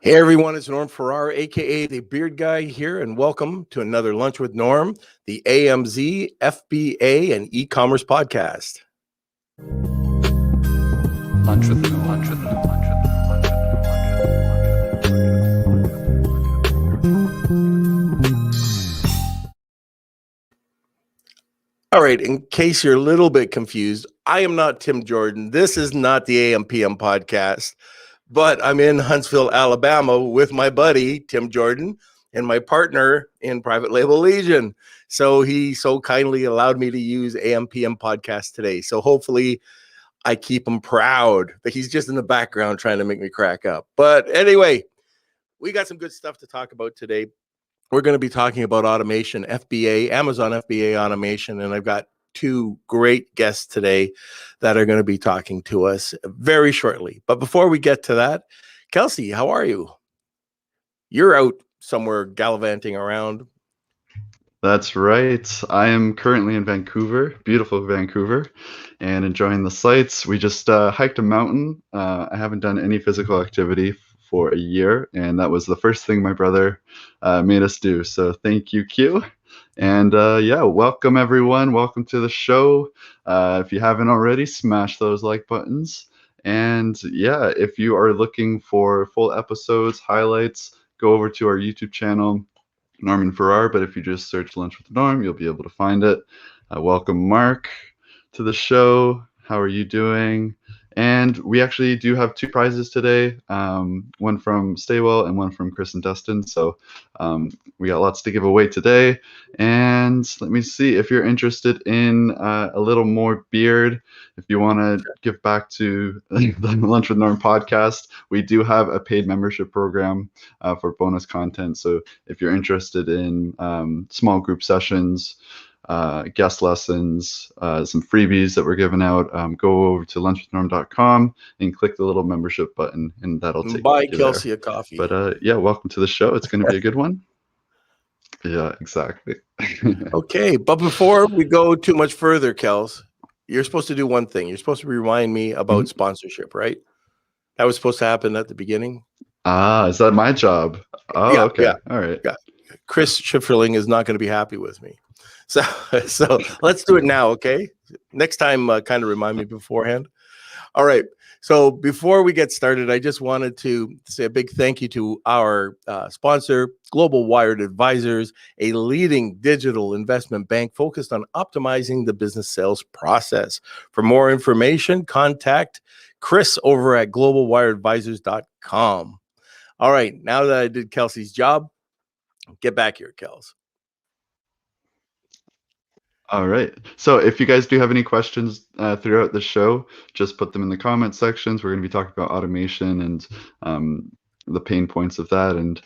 Hey everyone, it's Norm Farrar, aka the Beard Guy here, and welcome to another Lunch with Norm, the AMZ, FBA, and eCommerce podcast. Lunch with Norm. Lunch with Norm. Lunch with Norm. All right, in case you're a little bit confused, I am not Tim Jordan. This is not the AM/PM podcast. But I'm in Huntsville, Alabama with my buddy, Tim Jordan, and my partner in Private Label Legion. So he so kindly allowed me to use AM/PM podcast today. So hopefully I keep him proud that he's just in the background trying to make me crack up. But anyway, we got some good stuff to talk about today. We're going to be talking about automation, FBA, Amazon FBA automation, and I've got two great guests today that are going to be talking to us very shortly. But before we get to that, Kelsey, how are you? You're out somewhere gallivanting around. That's right. I am currently in Vancouver, beautiful Vancouver, and enjoying the sights. We just hiked a mountain. I haven't done any physical activity for a year, and that was the first thing my brother made us do. So thank you, Q. And yeah, welcome everyone. Welcome to the show. If you haven't already, smash those like buttons. And yeah, if you are looking for full episodes, highlights, go over to our YouTube channel, Norman Farrar. But if you just search Lunch with Norm, you'll be able to find it. Welcome, Mark, to the show. How are you doing? And we actually do have two prizes today, one from Staywell and one from Kris and Dustin. So we got lots to give away today. And let me see, if you're interested in a little more beard, if you want to give back to the Lunch with Norm podcast, we do have a paid membership program for bonus content. So if you're interested in small group sessions, guest lessons, some freebies that we're giving out, go over to lunchwithnorm.com and click the little membership button, and that'll take Buy you to Kelsey there. A coffee. But yeah, welcome to the show. It's going to be a good one. Yeah, exactly. Okay, but before we go too much further, Kels, you're supposed to do one thing. You're supposed to remind me about sponsorship, right? That was supposed to happen at the beginning. Is that my job? Oh, Yeah, okay. yeah. All right. Yeah. Chris Schifferling is not going to be happy with me. So let's do it now, okay? Next time, kind of remind me beforehand. All right. So before we get started, I just wanted to say a big thank you to our sponsor, Global Wired Advisors, a leading digital investment bank focused on optimizing the business sales process. For more information, contact Chris over at globalwireadvisors.com. All right. Now that I did Kelsey's job, get back here, Kels. All right. So if you guys do have any questions throughout the show, just put them in the comment sections. We're going to be talking about automation and the pain points of that and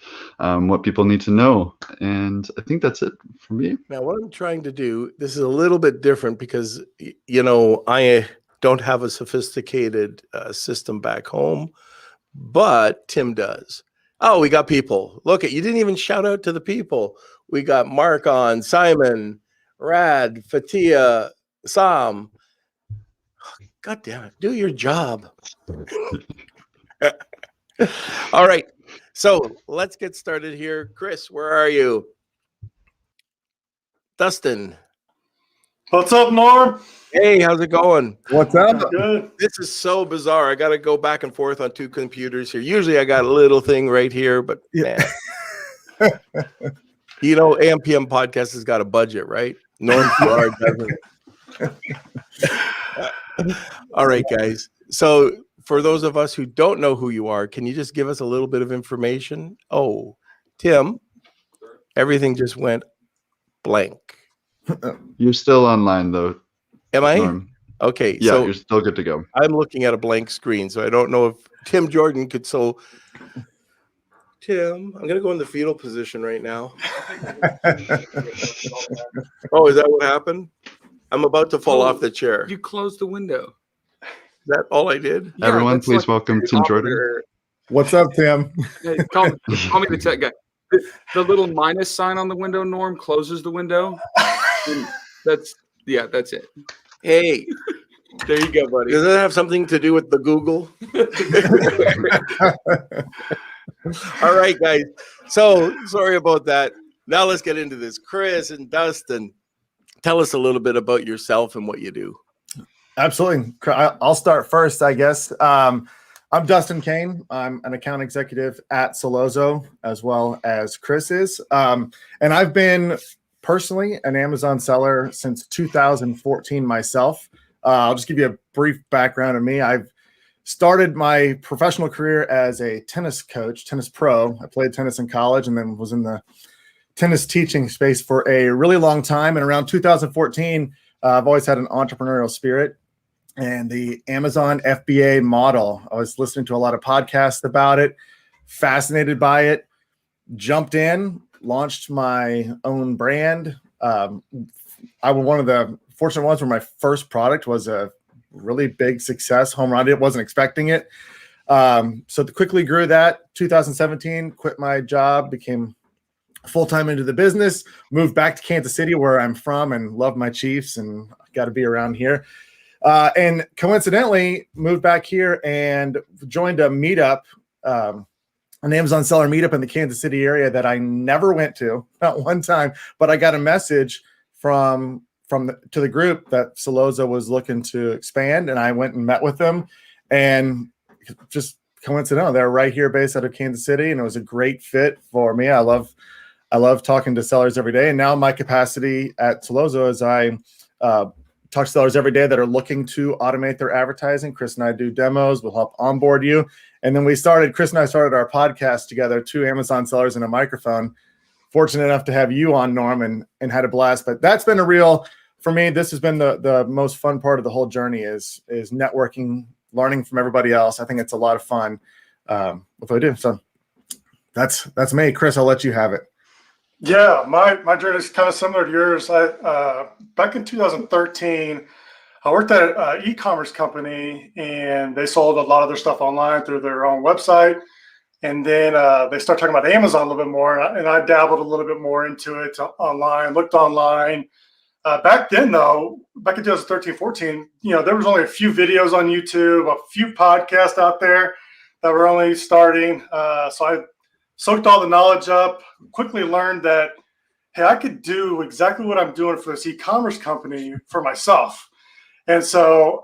what people need to know. And I think that's it for me. Now, what I'm trying to do, this is a little bit different because, you know, I don't have a sophisticated system back home, but Tim does. Oh, we got people. Look, you didn't even shout out to the people. We got Mark on, Simon, Rad, Fatia, Sam. God damn it. Do your job. All right. So let's get started here. Chris, where are you? Dustin. What's up, Norm? Hey, how's it going? What's up? Good. This is so bizarre. I got to go back and forth on two computers here. Usually I got a little thing right here, but man. You know, AM/PM podcast has got a budget, right? Norm Farrar doesn't. All right, guys. So for those of us who don't know who you are, can you just give us a little bit of information? Oh, Tim, everything just went blank. You're still online, though. Am I? Norm. Okay. Yeah, so you're still good to go. I'm looking at a blank screen, so I don't know if Tim Jordan could. So, Tim, I'm going to go in the fetal position right now. Oh, is that what happened? I'm about to fall off the chair. You closed the window. Is that all I did? Yeah, Everyone, that's please like welcome the Tim Jordan. operator. What's up, Tim? Hey, call me the tech guy. The little minus sign on the window, Norm, closes the window. That's it. Hey, there you go, buddy. Does that have something to do with the Google? All right, guys. So sorry about that. Now let's get into this. Kris and Dustin, tell us a little bit about yourself and what you do. Absolutely. I'll start first, I guess. I'm Dustin Kane. I'm an account executive at Solozo, as well as Kris is. And I've been personally an Amazon seller since 2014 myself. I'll just give you a brief background of me. I've started my professional career as a tennis coach, tennis pro. I played tennis in college and then was in the tennis teaching space for a really long time. And around 2014, I've always had an entrepreneurial spirit and the Amazon FBA model. I was listening to a lot of podcasts about it, fascinated by it, jumped in, launched my own brand. I was one of the fortunate ones where my first product was a really big success, home run. I wasn't expecting it. So quickly grew that. 2017, quit my job, became full-time into the business, moved back to Kansas City where I'm from and love my Chiefs and got to be around here. And coincidentally moved back here and joined a meetup, an Amazon seller meetup in the Kansas City area that I never went to, not one time, but I got a message to the group that Solozo was looking to expand, and I went and met with them, and just coincidental, they're right here based out of Kansas City, and it was a great fit for me. I love talking to sellers every day, and now my capacity at Solozo is I talk to sellers every day that are looking to automate their advertising. Kris and I do demos. We'll help onboard you. And then Kris and I started our podcast together, 2 Amazon sellers and a microphone. Fortunate enough to have you on, Norm, and had a blast. But that's been for me, this has been the most fun part of the whole journey is networking, learning from everybody else. I think it's a lot of fun with what I do. So that's me. Kris, I'll let you have it. Yeah, my journey is kind of similar to yours. Back in 2013, I worked at an e-commerce company, and they sold a lot of their stuff online through their own website. And then they started talking about Amazon a little bit more, and I dabbled a little bit more into it online, looked online. Back then, though, back in 2013, 14, there was only a few videos on YouTube, a few podcasts out there that were only starting. So I soaked all the knowledge up, quickly learned that, hey, I could do exactly what I'm doing for this e-commerce company for myself. And so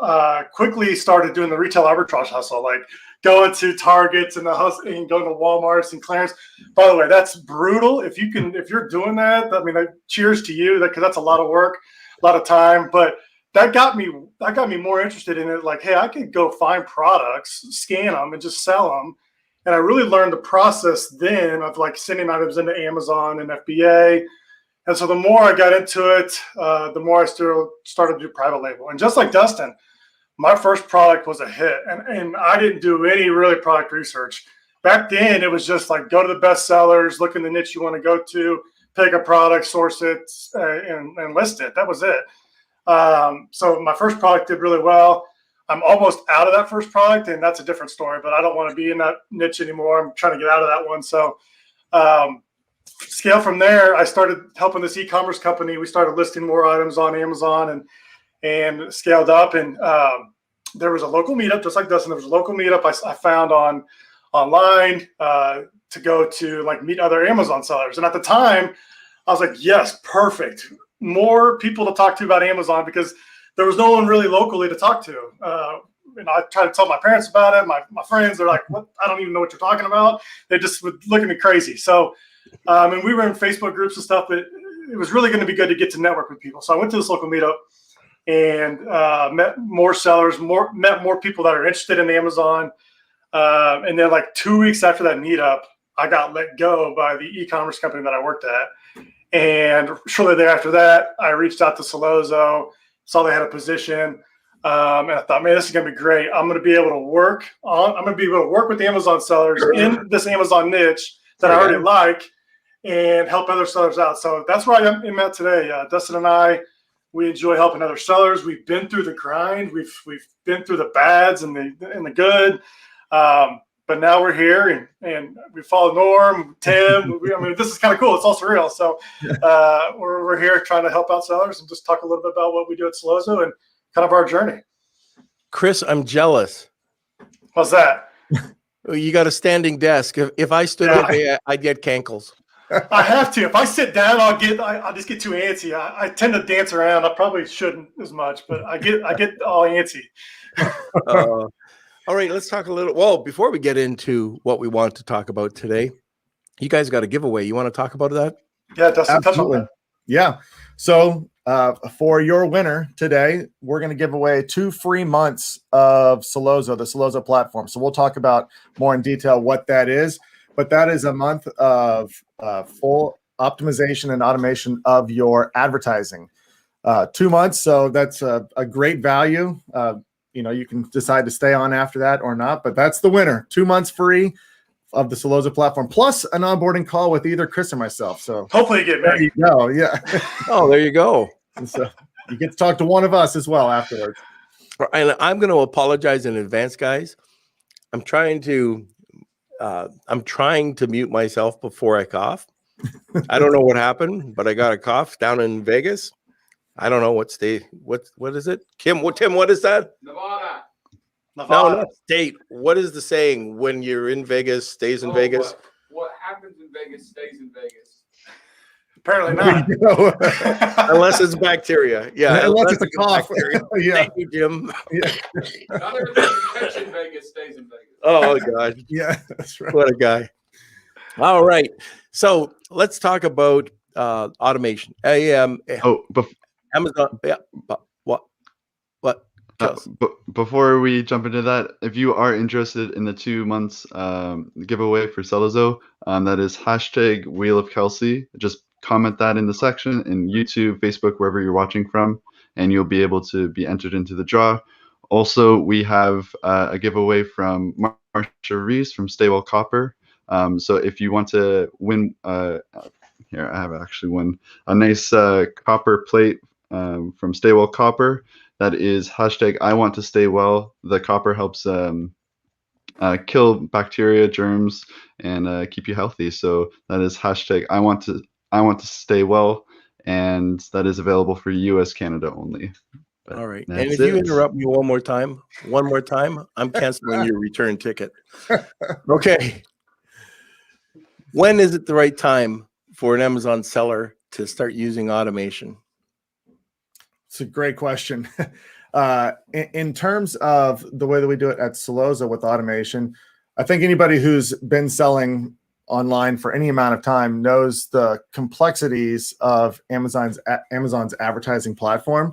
quickly started doing the retail arbitrage hustle, like going to Targets and going to Walmarts and Clarence. By the way, that's brutal. If you're doing that, I mean, cheers to you, because that's a lot of work, a lot of time. But that got me more interested in it. Like, hey, I could go find products, scan them, and just sell them. And I really learned the process then of like sending items into Amazon and FBA. And so the more I got into it, the more I started to do private label. And just like Dustin, my first product was a hit. And I didn't do any really product research. Back then, it was just like go to the best sellers, look in the niche you want to go to, pick a product, source it, and list it. That was it. So my first product did really well. I'm almost out of that first product, and that's a different story, but I don't want to be in that niche anymore. I'm trying to get out of that one. So scale from there, I started helping this e-commerce company. We started listing more items on Amazon and scaled up. And there was a local meetup, just like Dustin. There was a local meetup I found online to go to like meet other Amazon sellers. And at the time, I was like, yes, perfect. More people to talk to about Amazon because there was no one really locally to talk to. And I tried to tell my parents about it. My friends, they're like, what? I don't even know what you're talking about. They just would look at me crazy. So, and we were in Facebook groups and stuff, but it was really going to be good to get to network with people. So I went to this local meetup and met more sellers, met more people that are interested in Amazon. And then like 2 weeks after that meetup, I got let go by the e-commerce company that I worked at. And shortly thereafter that, I reached out to Solozo, saw they had a position. And I thought, man, this is going to be great. I'm going to be able to work with Amazon sellers in this Amazon niche that I already like and help other sellers out. So that's where I'm at today. Dustin and I, we enjoy helping other sellers. We've been through the grind. We've been through the bads and the good. But now we're here and we follow Norm, Tim. This is kind of cool. It's all surreal. So we're here trying to help out sellers and just talk a little bit about what we do at Solozo and kind of our journey. Kris, I'm jealous. What's that? You got a standing desk. If I stood all day, I'd get cankles. I have to. If I sit down, I'll just get too antsy. I tend to dance around. I probably shouldn't as much, but I get all antsy. All right, let's talk a little. Well, before we get into what we want to talk about today, you guys got a giveaway. You want to talk about that? Yeah, Dustin, touch on Absolutely. that. Yeah. So for your winner today, we're going to give away 2 free months of Solozo, the Solozo platform. So we'll talk about more in detail what that is. But that is a month of full optimization and automation of your advertising. 2 months. So that's a great value. You can decide to stay on after that or not, but that's the winner. 2 months free of the Solozo platform, plus an onboarding call with either Kris or myself. So hopefully you get there me. you go. Yeah. Oh, there you go. And so you get to talk to one of us as well afterwards. And I'm going to apologize in advance, guys. I'm trying to mute myself before I cough. I don't know what happened, but I got a cough down in Vegas. I don't know what state. What is it? Tim, what is that? Nevada. No, not state. What is the saying when you're in Vegas, stays in Vegas? What happens in Vegas stays in Vegas. Apparently not. Unless it's bacteria. Yeah. Unless it's a cough. Yeah. Thank you, Jim. Yeah. Not everything you catch in Vegas stays in Vegas. Oh, God. Yeah, that's right. What a guy. All right. So let's talk about automation. Amazon. Yeah. What? Before we jump into that, if you are interested in the 2 months giveaway for Solozo, that is #Wheel of Kelsey. Just comment that in the section in YouTube, Facebook, wherever you're watching from, and you'll be able to be entered into the draw. Also, we have a giveaway from Marsha Reese from Staywell Copper. So if you want to win, here I have actually won a nice copper plate from Staywell Copper. That is #IWantToStayWell. The copper helps kill bacteria, germs, and keep you healthy. So that is #IWantToStayWell, and that is available for US, Canada only. But all right. And if you interrupt me one more time, I'm canceling your return ticket. Okay. When is it the right time for an Amazon seller to start using automation? It's a great question. In terms of the way that we do it at Solozo with automation, I think anybody who's been selling online for any amount of time knows the complexities of Amazon's advertising platform.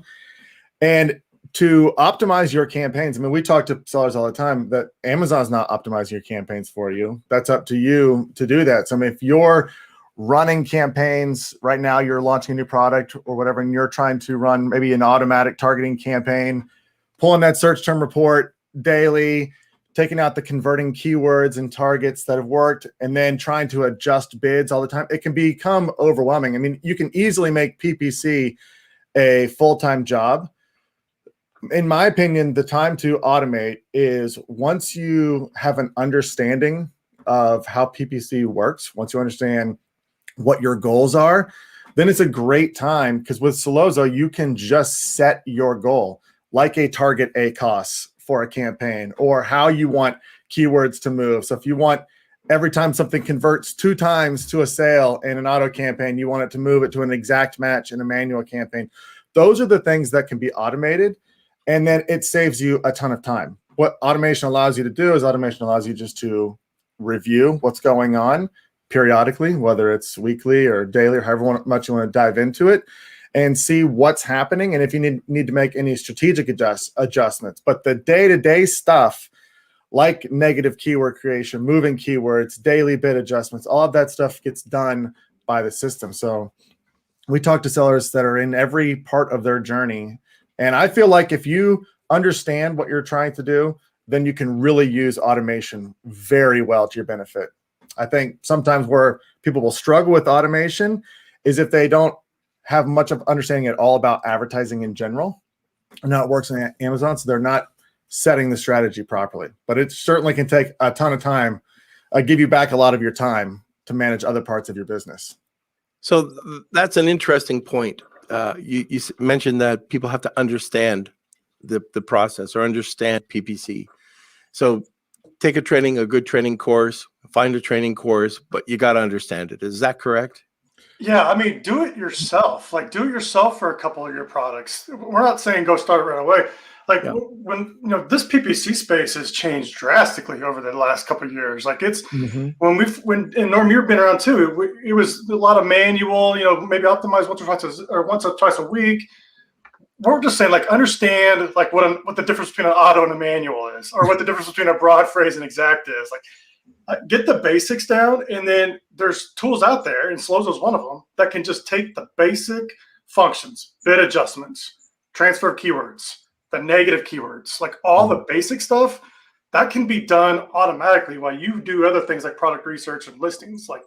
And to optimize your campaigns, I mean, we talk to sellers all the time that Amazon's not optimizing your campaigns for you. That's up to you to do that. So I mean, if you're running campaigns right now, you're launching a new product or whatever, and you're trying to run maybe an automatic targeting campaign, pulling that search term report daily, taking out the converting keywords and targets that have worked, and then trying to adjust bids all the time, it can become overwhelming. I mean, you can easily make PPC a full-time job. In my opinion, the time to automate is once you have an understanding of how PPC works, once you understand what your goals are, then it's a great time, because with Solozo, you can just set your goal, like a target ACoS for a campaign, or how you want keywords to move. So if you want every time something converts 2 times to a sale in an auto campaign, you want it to move it to an exact match in a manual campaign. Those are the things that can be automated, and then it saves you a ton of time. What automation allows you to do is automation allows you just to review what's going on periodically, whether it's weekly or daily or however much you want to dive into it, and see what's happening and if you need to make any strategic adjustments. But the day-to-day stuff, like negative keyword creation, moving keywords, daily bid adjustments, all of that stuff gets done by the system. So we talk to sellers that are in every part of their journey, and I feel like if you understand what you're trying to do, then you can really use automation very well to your benefit. I think sometimes where people will struggle with automation is if they don't have much of understanding at all about advertising in general and how it works on Amazon, so they're not setting the strategy properly. But it certainly can take a ton of time, give you back a lot of your time to manage other parts of your business. So that's an interesting point. You mentioned that people have to understand the process or understand PPC. So take a good training course, find a training course, but you got to understand it. Is that correct? Yeah, I mean, do it yourself. Like, do it yourself for a couple of your products. We're not saying go start it right away. Like, when this PPC space has changed drastically over the last couple of years. Like, it's and Norm, you've been around too. It was a lot of manual. Maybe optimize once or twice a week. We're just saying, like, understand like what the difference between an auto and a manual is, or what the difference between a broad phrase and exact is. Like, get the basics down, and then there's tools out there, and Solozo's one of them, that can just take the basic functions, bid adjustments, transfer of keywords, the negative keywords, like all the basic stuff that can be done automatically while you do other things like product research and listings. Like,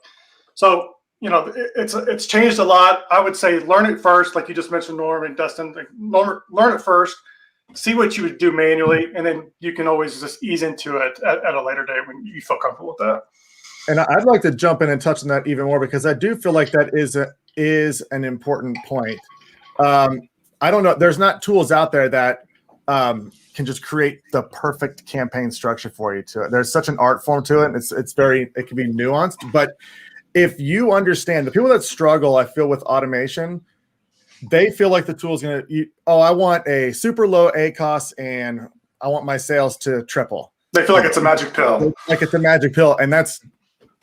so it's changed a lot. I would say learn it first, like you just mentioned, Norm and Dustin. Like, learn it first. See what you would do manually, and then you can always just ease into it at a later date when you feel comfortable with that. And I'd like to jump in and touch on that even more, because I do feel like that is an important point. I don't know. There's not tools out there that can just create the perfect campaign structure for you. There's such an art form to it. And it can be nuanced. But if you understand, the people that struggle, I feel, with automation, they feel like the tool is going to, I want a super low ACOS and I want my sales to triple. They feel like it's a magic pill. Like it's a magic pill. And that's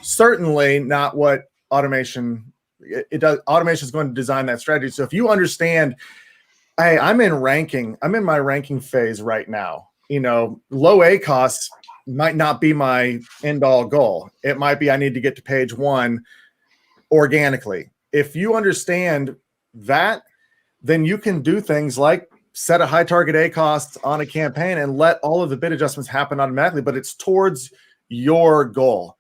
certainly not what automation it does. Automation is going to design that strategy. So if you understand, hey, I'm in my ranking phase right now. Low ACOS might not be my end all goal. It might be I need to get to page 1 organically. If you understand that, then you can do things like set a high target ACOS on a campaign and let all of the bid adjustments happen automatically, but it's towards your goal.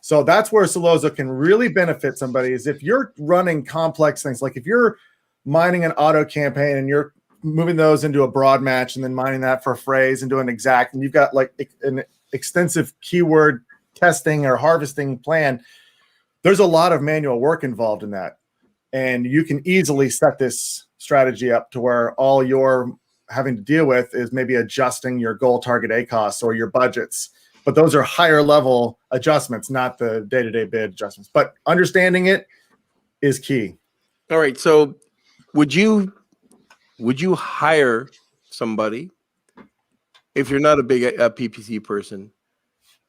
So that's where Solozo can really benefit somebody, is if you're running complex things, like if you're mining an auto campaign and you're moving those into a broad match and then mining that for a phrase and doing exact, and you've got like an extensive keyword testing or harvesting plan, there's a lot of manual work involved in that. And you can easily set this strategy up to where all you're having to deal with is maybe adjusting your goal target ACOS or your budgets. But those are higher level adjustments, not the day-to-day bid adjustments. But understanding it is key. All right. So would you hire somebody if you're not a big PPC person?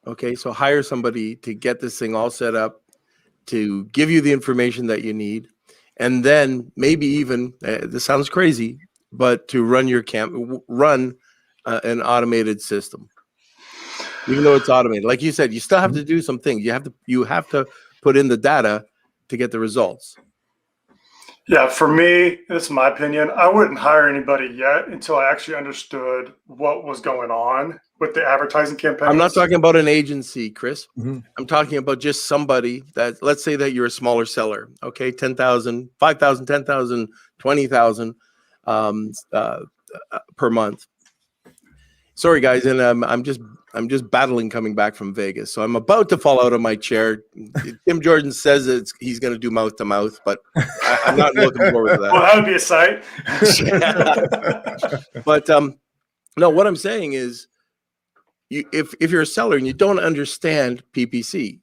Okay. So hire somebody to get this thing all set up, to give you the information that you need. And then maybe even, this sounds crazy, but to run an automated system, even though it's automated. Like you said, you still have to do some things. You have to put in the data to get the results. Yeah, for me, this is my opinion. I wouldn't hire anybody yet until I actually understood what was going on with the advertising campaign. I'm not talking about an agency, Chris. I'm talking about just somebody that, let's say that you're a smaller seller, okay, 10,000, 5,000, 10,000, 20,000 per month. Sorry, guys, and I'm just battling coming back from Vegas, so I'm about to fall out of my chair. Tim Jordan says he's going to do mouth to mouth, but I'm not looking forward to that. Well, that would be a sight. But no, what I'm saying is, if you're a seller and you don't understand PPC,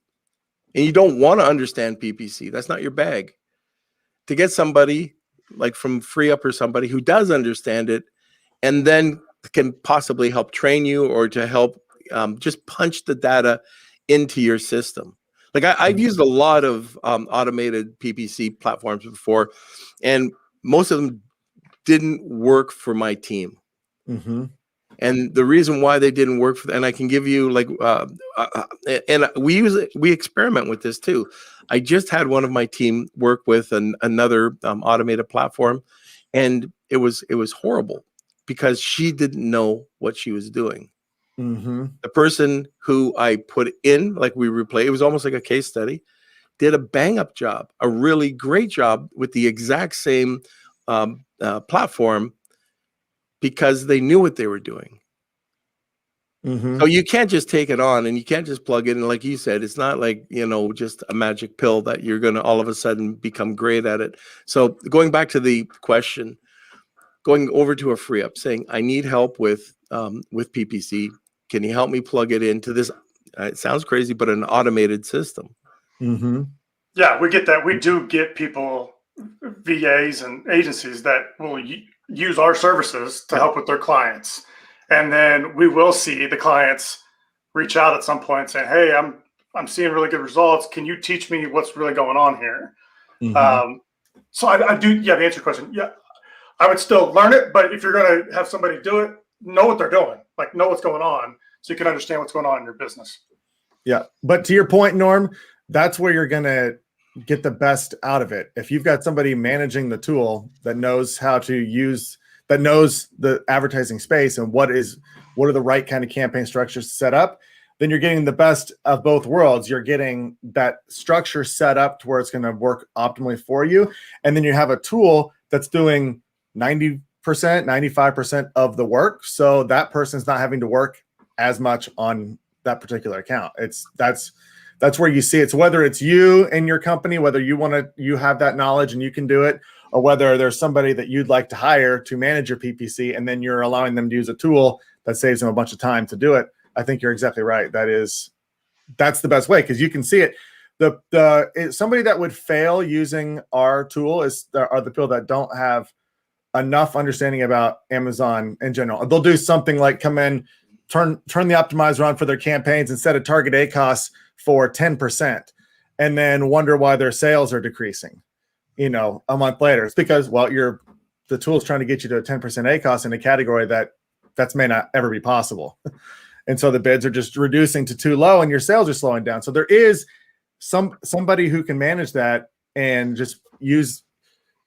and you don't want to understand PPC, that's not your bag. To get somebody like from FreeUp or somebody who does understand it, and then can possibly help train you or to help just punch the data into your system. Like I've used a lot of automated PPC platforms before, and most of them didn't work for my team. And the reason why they didn't work and I can give you like, and we experiment with this too. I just had one of my team work with another automated platform, and it was horrible because she didn't know what she was doing. The person who I put in, like we replay, it was almost like a case study, did a bang up job, a really great job with the exact same platform, because they knew what they were doing. So you can't just take it on and you can't just plug it in. Like you said, it's not like, just a magic pill that you're going to all of a sudden become great at it. So going back to the question, going over to a FreeUp saying, I need help with PPC. Can you help me plug it into this? It sounds crazy, but an automated system. Mm-hmm. Yeah, we get that. We do get people, VAs and agencies that will use our services to help with their clients. And then we will see the clients reach out at some point saying, hey, I'm seeing really good results. Can you teach me what's really going on here? Mm-hmm. So I do, yeah, to answer your question, yeah, I would still learn it, but if you're going to have somebody do it, know what they're doing, like know what's going on so you can understand what's going on in your business. Yeah. But to your point, Norm, that's where you're going to get the best out of it. If you've got somebody managing the tool that knows how to use, that knows the advertising space and what are the right kind of campaign structures to set up, then you're getting the best of both worlds. You're getting that structure set up to where it's going to work optimally for you. And then you have a tool that's doing 90%, 95% of the work. So that person's not having to work as much on that particular account. That's where you see it. So whether it's you and your company, whether you have that knowledge and you can do it, or whether there's somebody that you'd like to hire to manage your PPC, and then you're allowing them to use a tool that saves them a bunch of time to do it. I think you're exactly right. That's the best way, because you can see it. Somebody that would fail using our tool are the people that don't have enough understanding about Amazon in general. They'll do something like come in, turn the optimizer on for their campaigns and set a target ACoS for 10%, and then wonder why their sales are decreasing, a month later. It's because, well, the tool is trying to get you to a 10% ACoS in a category that may not ever be possible. And so the bids are just reducing to too low and your sales are slowing down. So there is somebody who can manage that and just use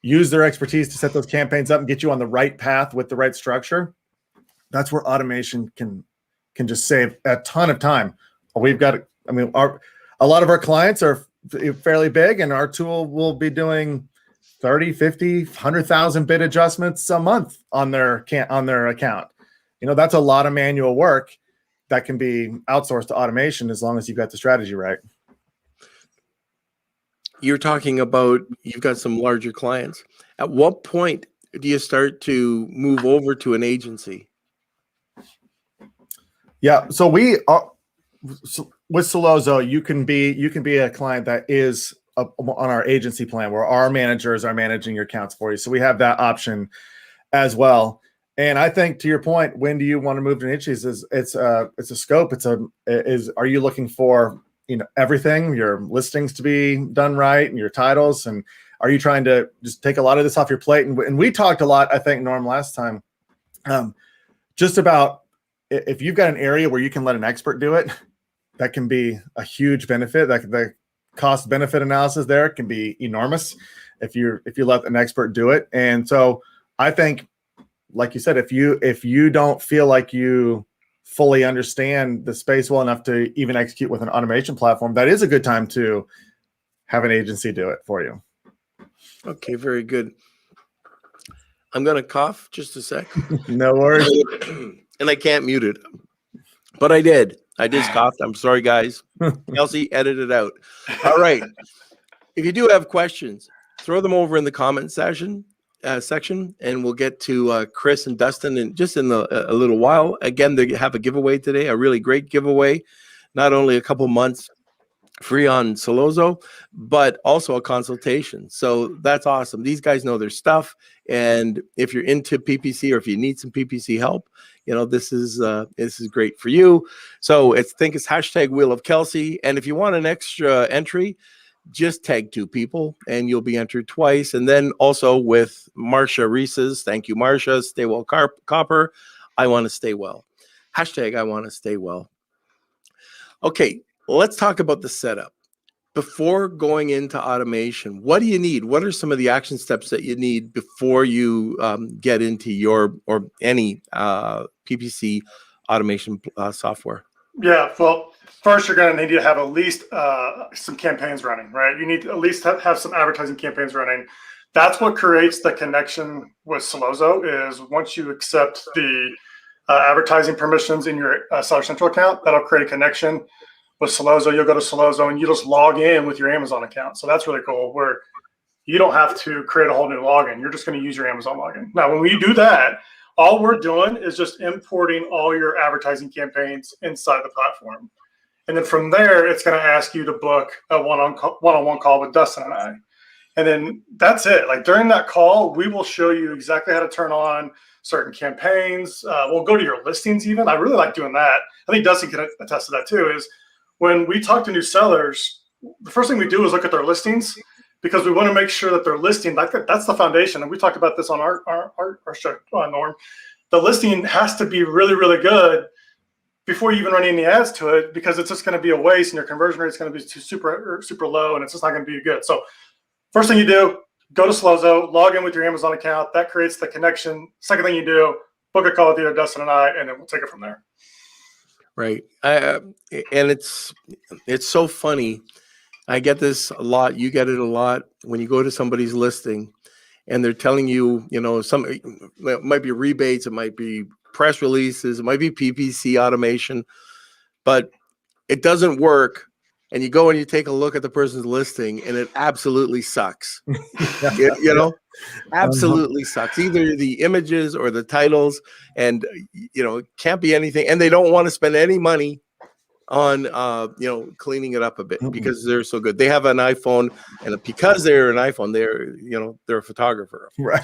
their expertise to set those campaigns up and get you on the right path with the right structure. That's where automation can just save a ton of time. We've got, a lot of our clients are fairly big, and our tool will be doing 30, 50, 100,000 bid adjustments a month on their account. That's a lot of manual work that can be outsourced to automation as long as you've got the strategy right. You're talking about you've got some larger clients. At what point do you start to move over to an agency? Yeah, so we are with Solozo. You can be a client that is on our agency plan where our managers are managing your accounts for you. So we have that option as well. And I think, to your point, when do you want to move to an agency? It's a scope. Are you looking for everything, your listings to be done right and your titles, and are you trying to just take a lot of this off your plate? And we talked a lot, I think, Norm, last time, just about if you've got an area where you can let an expert do it, that can be a huge benefit. The cost benefit analysis there can be enormous if you let an expert do it. And so I think, like you said, if you don't feel like you fully understand the space well enough to even execute with an automation platform, that is a good time to have an agency do it for you. Okay, very good. I'm going to cough just a sec. No worries. And I can't mute it, but I did. I just coughed. I'm sorry, guys. Kelsey, edit it out. All right. If you do have questions, throw them over in the comment section, and we'll get to Kris and Dustin in a little while. Again, they have a giveaway today, a really great giveaway. Not only a couple months free on Solozo, but also a consultation. So that's awesome. These guys know their stuff. And if you're into PPC or if you need some PPC help, this is great for you. So it's hashtag Wheel of Kelsey. And if you want an extra entry, just tag 2 people and you'll be entered twice. And then also with Marsha Reese's, thank you, Marsha, Stay Well Copper. I want to stay well. Hashtag I want to stay well. Okay, let's talk about the setup. Before going into automation, what do you need? What are some of the action steps that you need before you get into your or any PPC automation software? Yeah, well, first you're going to need to have at least some campaigns running, right? You need to at least have some advertising campaigns running. That's what creates the connection with Solozo. Is once you accept the advertising permissions in your Seller Central account, that'll create a connection with Solozo. You'll go to Solozo and you just log in with your Amazon account. So that's really cool, where you don't have to create a whole new login. You're just going to use your Amazon login. Now, when we do that, All we're doing is just importing all your advertising campaigns inside the platform. And then from there, it's going to ask you to book a one-on-one call with Dustin and I. And then that's it. Like during that call, we will show you exactly how to turn on certain campaigns. We'll go to your listings even. I really like doing that. I think Dustin can attest to that too, is when we talk to new sellers, the first thing we do is look at their listings, because we want to make sure that their listing, that's the foundation. And we talked about this on our show, Norm. The listing has to be really, really good before you even run any ads to it, because it's just going to be a waste and your conversion rate is going to be super low, and it's just not going to be good. So first thing you do, go to Slozo, log in with your Amazon account. That creates the connection. Second thing you do, book a call with either Dustin and I, and then we'll take it from there. Right. And it's so funny. I get this a lot. You get it a lot when you go to somebody's listing and they're telling you, it might be rebates, it might be press releases, it might be PPC automation, but it doesn't work. And you go and you take a look at the person's listing and it absolutely sucks. Absolutely sucks. Either the images or the titles, and it can't be anything. And they don't want to spend any money on cleaning it up a bit because they're so good. They have an iPhone, and because they're an iPhone, they're a photographer. Right.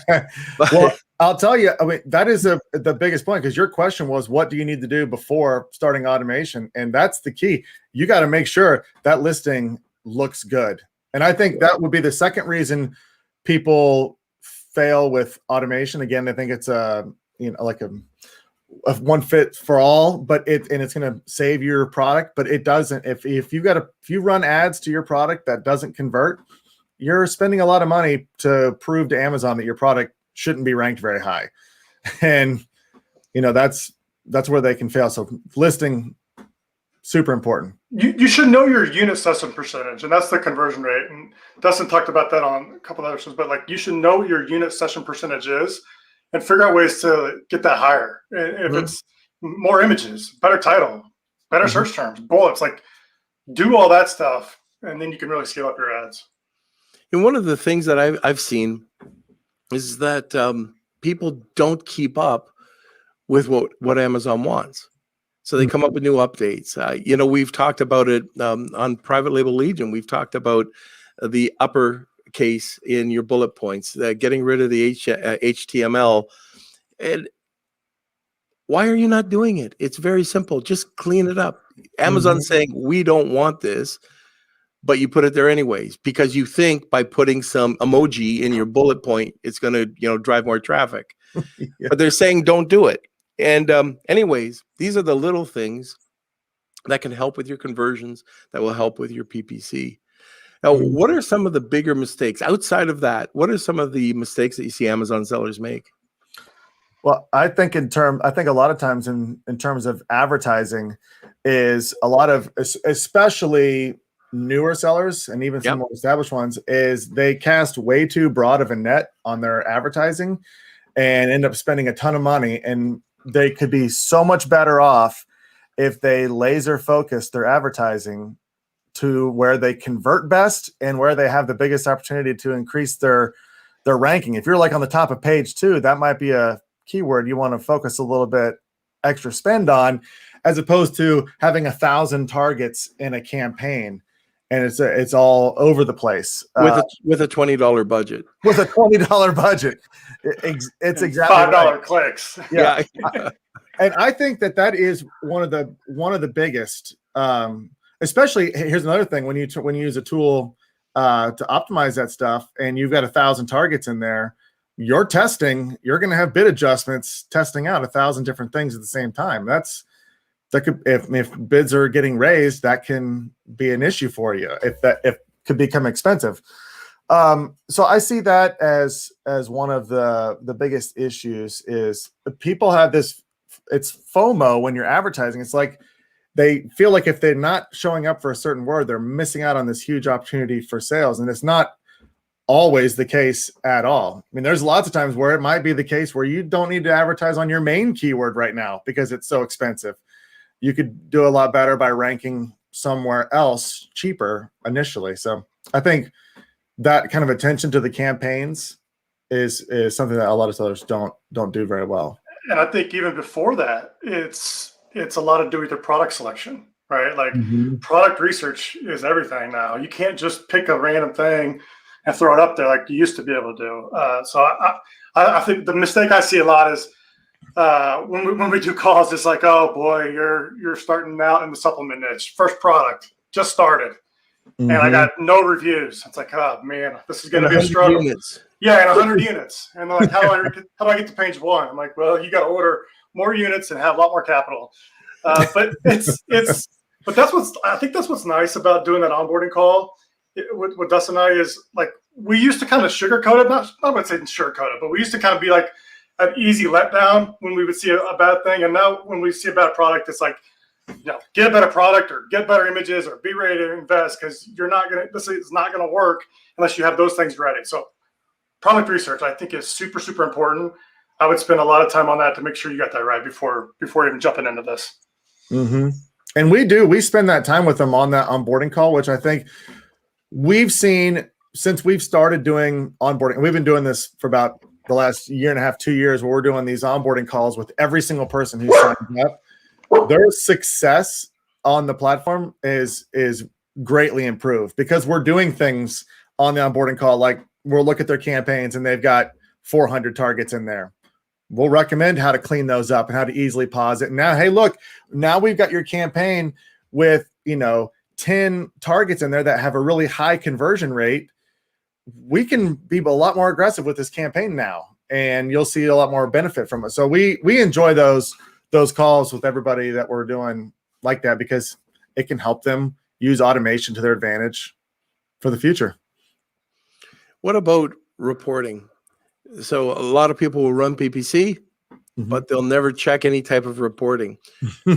Well, I'll tell you, I mean, that is the biggest point, because your question was, what do you need to do before starting automation? And that's the key. You got to make sure that listing looks good. And I think that would be the second reason people fail with automation. Again, I think it's like a one fit for all, but it's going to save your product, but it doesn't. If you run ads to your product that doesn't convert, you're spending a lot of money to prove to Amazon that your product shouldn't be ranked very high. And that's where they can fail. So listing, super important. You should know your unit session percentage, and that's the conversion rate. And Dustin talked about that on a couple of other shows, but like you should know what your unit session percentage is and figure out ways to get that higher. If it's more images, better title, better search terms, bullets, like do all that stuff, and then you can really scale up your ads. And one of the things that I've seen is that people don't keep up with what Amazon wants. So they come up with new updates. We've talked about it on Private Label Legion. We've talked about the uppercase in your bullet points, getting rid of the HTML. And why are you not doing it? It's very simple. Just clean it up. Amazon's saying, we don't want this, but you put it there anyways, because you think by putting some emoji in your bullet point, it's going to, drive more traffic. But they're saying, don't do it. And anyways, these are the little things that can help with your conversions, that will help with your PPC. Now, what are some of the bigger mistakes outside of that? What are some of the mistakes that you see Amazon sellers make? Well, I think a lot of times in terms of advertising is a lot of, especially newer sellers and even some more established ones, is they cast way too broad of a net on their advertising and end up spending a ton of money. And they could be so much better off if they laser focus their advertising to where they convert best and where they have the biggest opportunity to increase their ranking. If you're like on the top of page 2, that might be a keyword you want to focus a little bit extra spend on, as opposed to having 1,000 targets in a campaign. And it's all over the place with a $20 budget. With a $20 budget, it's exactly $5 right. clicks. Yeah, and I think that is one of the biggest. Especially, here's another thing: when you use a tool to optimize that stuff, and you've got 1,000 targets in there, you're going to have bid adjustments, testing out 1,000 different things at the same time. That could, if bids are getting raised, that can be an issue for you. If could become expensive. So I see that as one of the biggest issues is people have this. It's FOMO when you're advertising. It's like they feel like if they're not showing up for a certain word, they're missing out on this huge opportunity for sales, and it's not always the case at all. I mean, there's lots of times where it might be the case where you don't need to advertise on your main keyword right now because it's so expensive. You could do a lot better by ranking somewhere else cheaper initially. So I think that kind of attention to the campaigns is something that a lot of sellers don't do very well. And I think even before that, it's a lot of doing the product selection, right? Like product research is everything now. You can't just pick a random thing and throw it up there like you used to be able to do. So I think the mistake I see a lot is when we do calls, it's like, oh boy, you're starting out in the supplement niche, first product, just started, and I got no reviews. It's like, oh man, this is going to be a struggle. Units. Yeah, and 100 units, and they're like, how do I get to page 1? I'm like, well, you got to order more units and have a lot more capital. But but I think that's what's nice about doing that onboarding call with Dustin and I is like we used to kind of sugarcoat it, not about saying sugarcoat it, but we used to kind of be like an easy letdown when we would see a bad thing, and now when we see a bad product, it's like, get a better product or get better images or be ready to invest because this is not gonna work unless you have those things ready. So product research, I think, is super, super important. I would spend a lot of time on that to make sure you got that right before even jumping into this. And we spend that time with them on that onboarding call, which I think we've seen since we've started doing onboarding. We've been doing this for about the last year and a half, 2 years, where we're doing these onboarding calls with every single person who signs up. Their success on the platform is greatly improved because we're doing things on the onboarding call. Like we'll look at their campaigns and they've got 400 targets in there. We'll recommend how to clean those up and how to easily pause it. And now, hey, look, now we've got your campaign with, 10 targets in there that have a really high conversion rate. We can be a lot more aggressive with this campaign now, and you'll see a lot more benefit from it. So we enjoy those calls with everybody that we're doing like that because it can help them use automation to their advantage for the future. What about reporting? So a lot of people will run PPC, but they'll never check any type of reporting.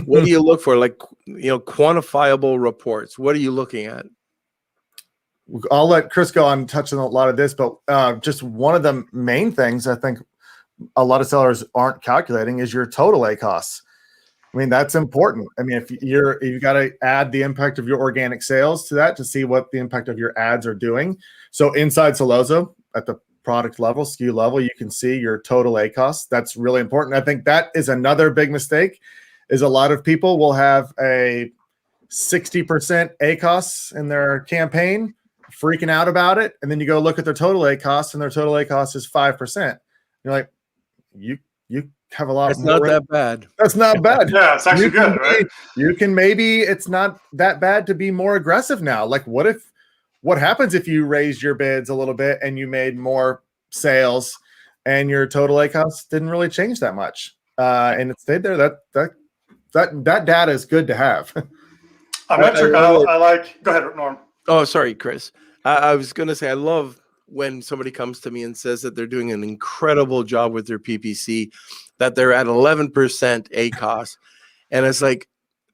What do you look for? Like, quantifiable reports. What are you looking at? I'll let Kris go on touching a lot of this, but just one of the main things I think a lot of sellers aren't calculating is your total A costs. I mean, that's important. I mean, if you've got to add the impact of your organic sales to that to see what the impact of your ads are doing. So inside Solozo at the product level, SKU level, you can see your total A costs. That's really important. I think that is another big mistake is a lot of people will have a 60% A costs in their campaign, freaking out about it. And then you go look at their total A costs and their total A cost is 5%. You're like, you have a lot. That's not that bad. That's not bad. Yeah, it's actually good, right? You can maybe it's not that bad to be more aggressive now. Like what happens if you raised your bids a little bit and you made more sales and your total A cost didn't really change that much? And it stayed there. That data is good to have. A metric I like. Go ahead, Norm. Oh, sorry, Kris. I was going to say, I love when somebody comes to me and says that they're doing an incredible job with their PPC, that they're at 11% ACOS. And it's like,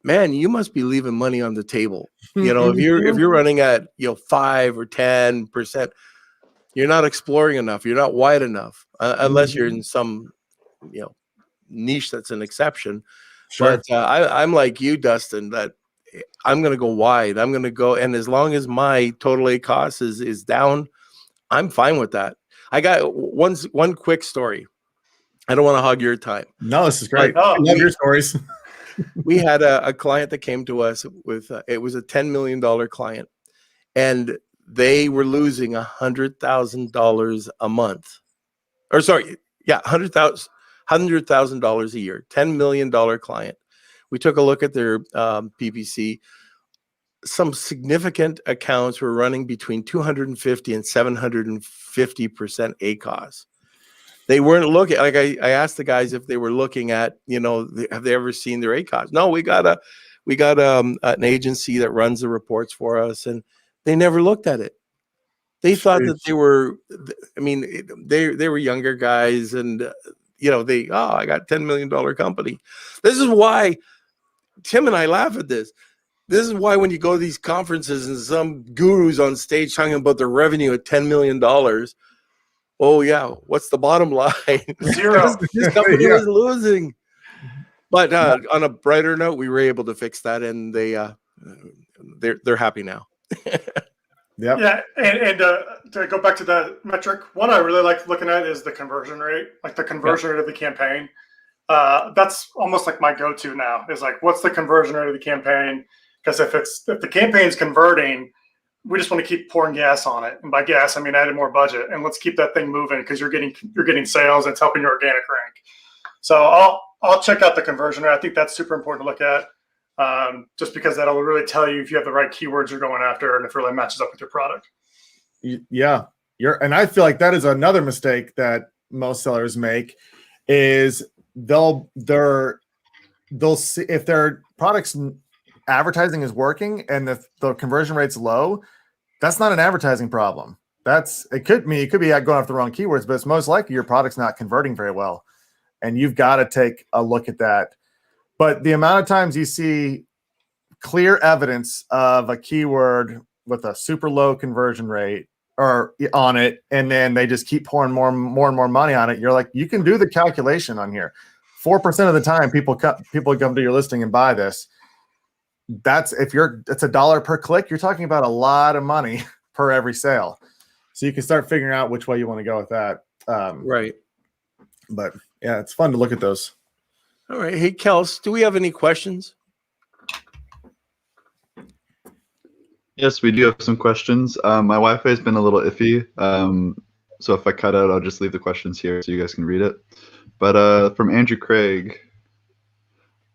man, you must be leaving money on the table. If you're running at 5 or 10%, you're not exploring enough. You're not wide enough, unless you're in some niche that's an exception. Sure. But I'm like you, Dustin, that I'm going to go wide. I'm going to go, and as long as my total ACOS is down, I'm fine with that. I got one quick story. I don't want to hog your time. No, this is great. I love your stories. We had a client that came to us with it was a $10 million client, and they were losing $100,000 a month, or sorry, yeah, $100,000 a year. $10 million client. We took a look at their PPC. Some significant accounts were running between 250 and 750% ACOS. They weren't looking, like I asked the guys if they were looking at, have they ever seen their ACOS? No, we got an agency that runs the reports for us, and they never looked at it. They thought that they were, they were younger guys, and I got $10 million company. This is why Tim and I laugh at this. This is why when you go to these conferences and some gurus on stage talking about their revenue at $10 million, oh yeah, what's the bottom line? Zero. This company was losing. But on a brighter note, we were able to fix that, and they're happy now. Yep. Yeah, and to go back to that metric, one I really like looking at is the conversion rate, like the conversion rate of the campaign. that's almost like my go-to now is like, what's the conversion rate of the campaign? Because if the campaign's converting, we just want to keep pouring gas on it. And by gas, I mean adding more budget. And let's keep that thing moving because you're getting sales and it's helping your organic rank. So I'll check out the conversion rate. I think that's super important to look at, just because that'll really tell you if you have the right keywords you're going after and if it really matches up with your product. Yeah, and I feel like that is another mistake that most sellers make is they'll see if their product's advertising is working and the conversion rate's low. That's not an advertising problem. It could be going off the wrong keywords, but it's most likely your product's not converting very well. And you've got to take a look at that. But the amount of times you see clear evidence of a keyword with a super low conversion rate or on it, and then they just keep pouring more and more money on it, you're like, you can do the calculation on here. 4% of the time people come to your listing and buy this. It's $1 per click. You're talking about a lot of money per every sale. So you can start figuring out which way you want to go with that. Right. But yeah, it's fun to look at those. All right. Hey, Kels, do we have any questions? Yes, we do have some questions. My Wi-Fi has been a little iffy, so if I cut out, I'll just leave the questions here so you guys can read it. But from Andrew Craig,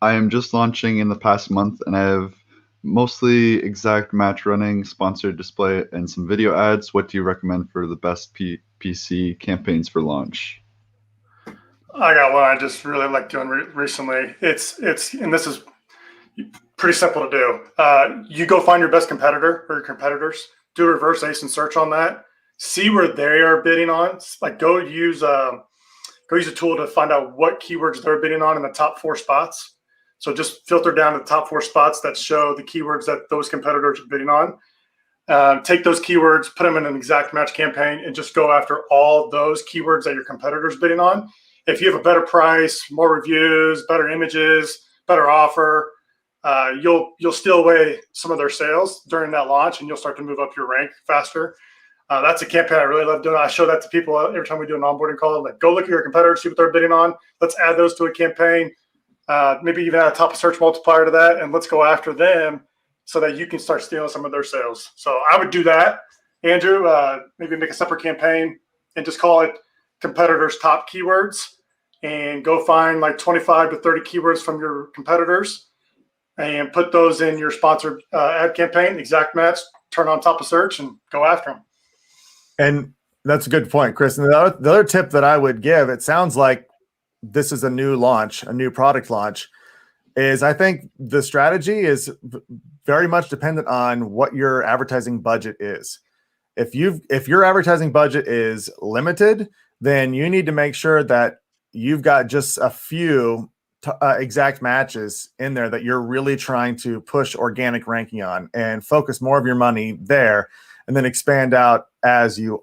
I am just launching in the past month, and I have mostly exact match running, sponsored display, and some video ads. What do you recommend for the best PC campaigns for launch? I got one I just really like doing recently. It's and this is pretty simple to do. You go find your best competitor or your competitors, do a reverse ASIN search on that, see where they are bidding on. Like go use a tool to find out what keywords they're bidding on in the top 4 spots. So just filter down to the top 4 spots that show the keywords that those competitors are bidding on. Take those keywords, put them in an exact match campaign, and just go after all those keywords that your competitors bidding on. If you have a better price, more reviews, better images, better offer, you'll steal away some of their sales during that launch, and you'll start to move up your rank faster. That's a campaign I really love doing. I show that to people every time we do an onboarding call. Like, go look at your competitors, see what they're bidding on. Let's add those to a campaign. Maybe even add a top search multiplier to that, and let's go after them so that you can start stealing some of their sales. So I would do that, Andrew. Maybe make a separate campaign and just call it competitors' top keywords, and go find like 25 to 30 keywords from your competitors and put those in your sponsored ad campaign, exact match, turn on top of search, and go after them. And that's a good point, Chris. And the other tip that I would give, it sounds like this is a new launch, a new product launch, is I think the strategy is very much dependent on what your advertising budget is. If your advertising budget is limited, then you need to make sure that you've got just a few exact matches in there that you're really trying to push organic ranking on, and focus more of your money there, and then expand out as you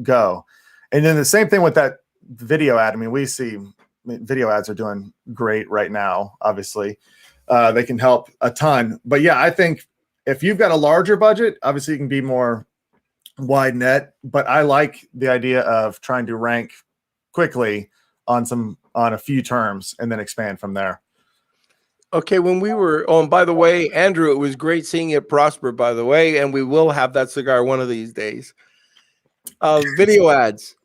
go. And then the same thing with that video ad. I mean, we see video ads are doing great right now. Obviously, they can help a ton. But yeah, I think if you've got a larger budget, obviously you can be more wide net. But I like the idea of trying to rank quickly on a few terms and then expand from there. Okay, when we were and by the way, Andrew, it was great seeing it prosper, by the way, and we will have that cigar one of these days. Video ads.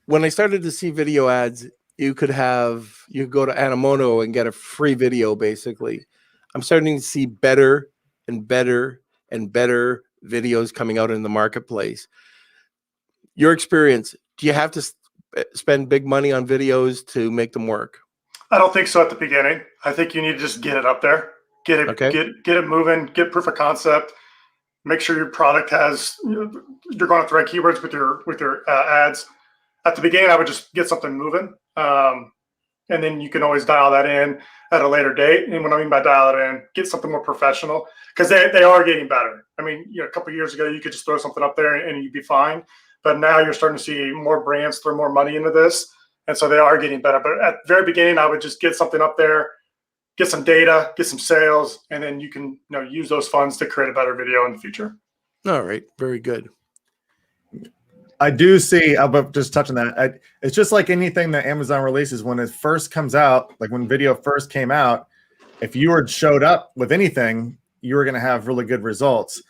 When I started to see video ads, you could go to Anamono and get a free video, basically. I'm starting to see better and better and better videos coming out in the marketplace. Your experience, do you have to spend big money on videos to make them work? I don't think so at the beginning. I think you need to just get it up there, get it moving, get proof of concept, make sure your product has, you're going with the right keywords with your ads. At the beginning, I would just get something moving, and then you can always dial that in at a later date. And what I mean by dial it in, get something more professional, because they are getting better. I mean, a couple of years ago, you could just throw something up there and you'd be fine. But now you're starting to see more brands throw more money into this. And so they are getting better. But at the very beginning, I would just get something up there, get some data, get some sales, and then you can use those funds to create a better video in the future. All right. Very good. I do see, but just touching that, it's just like anything that Amazon releases when it first comes out, like when video first came out, if you were showed up with anything, you were going to have really good results.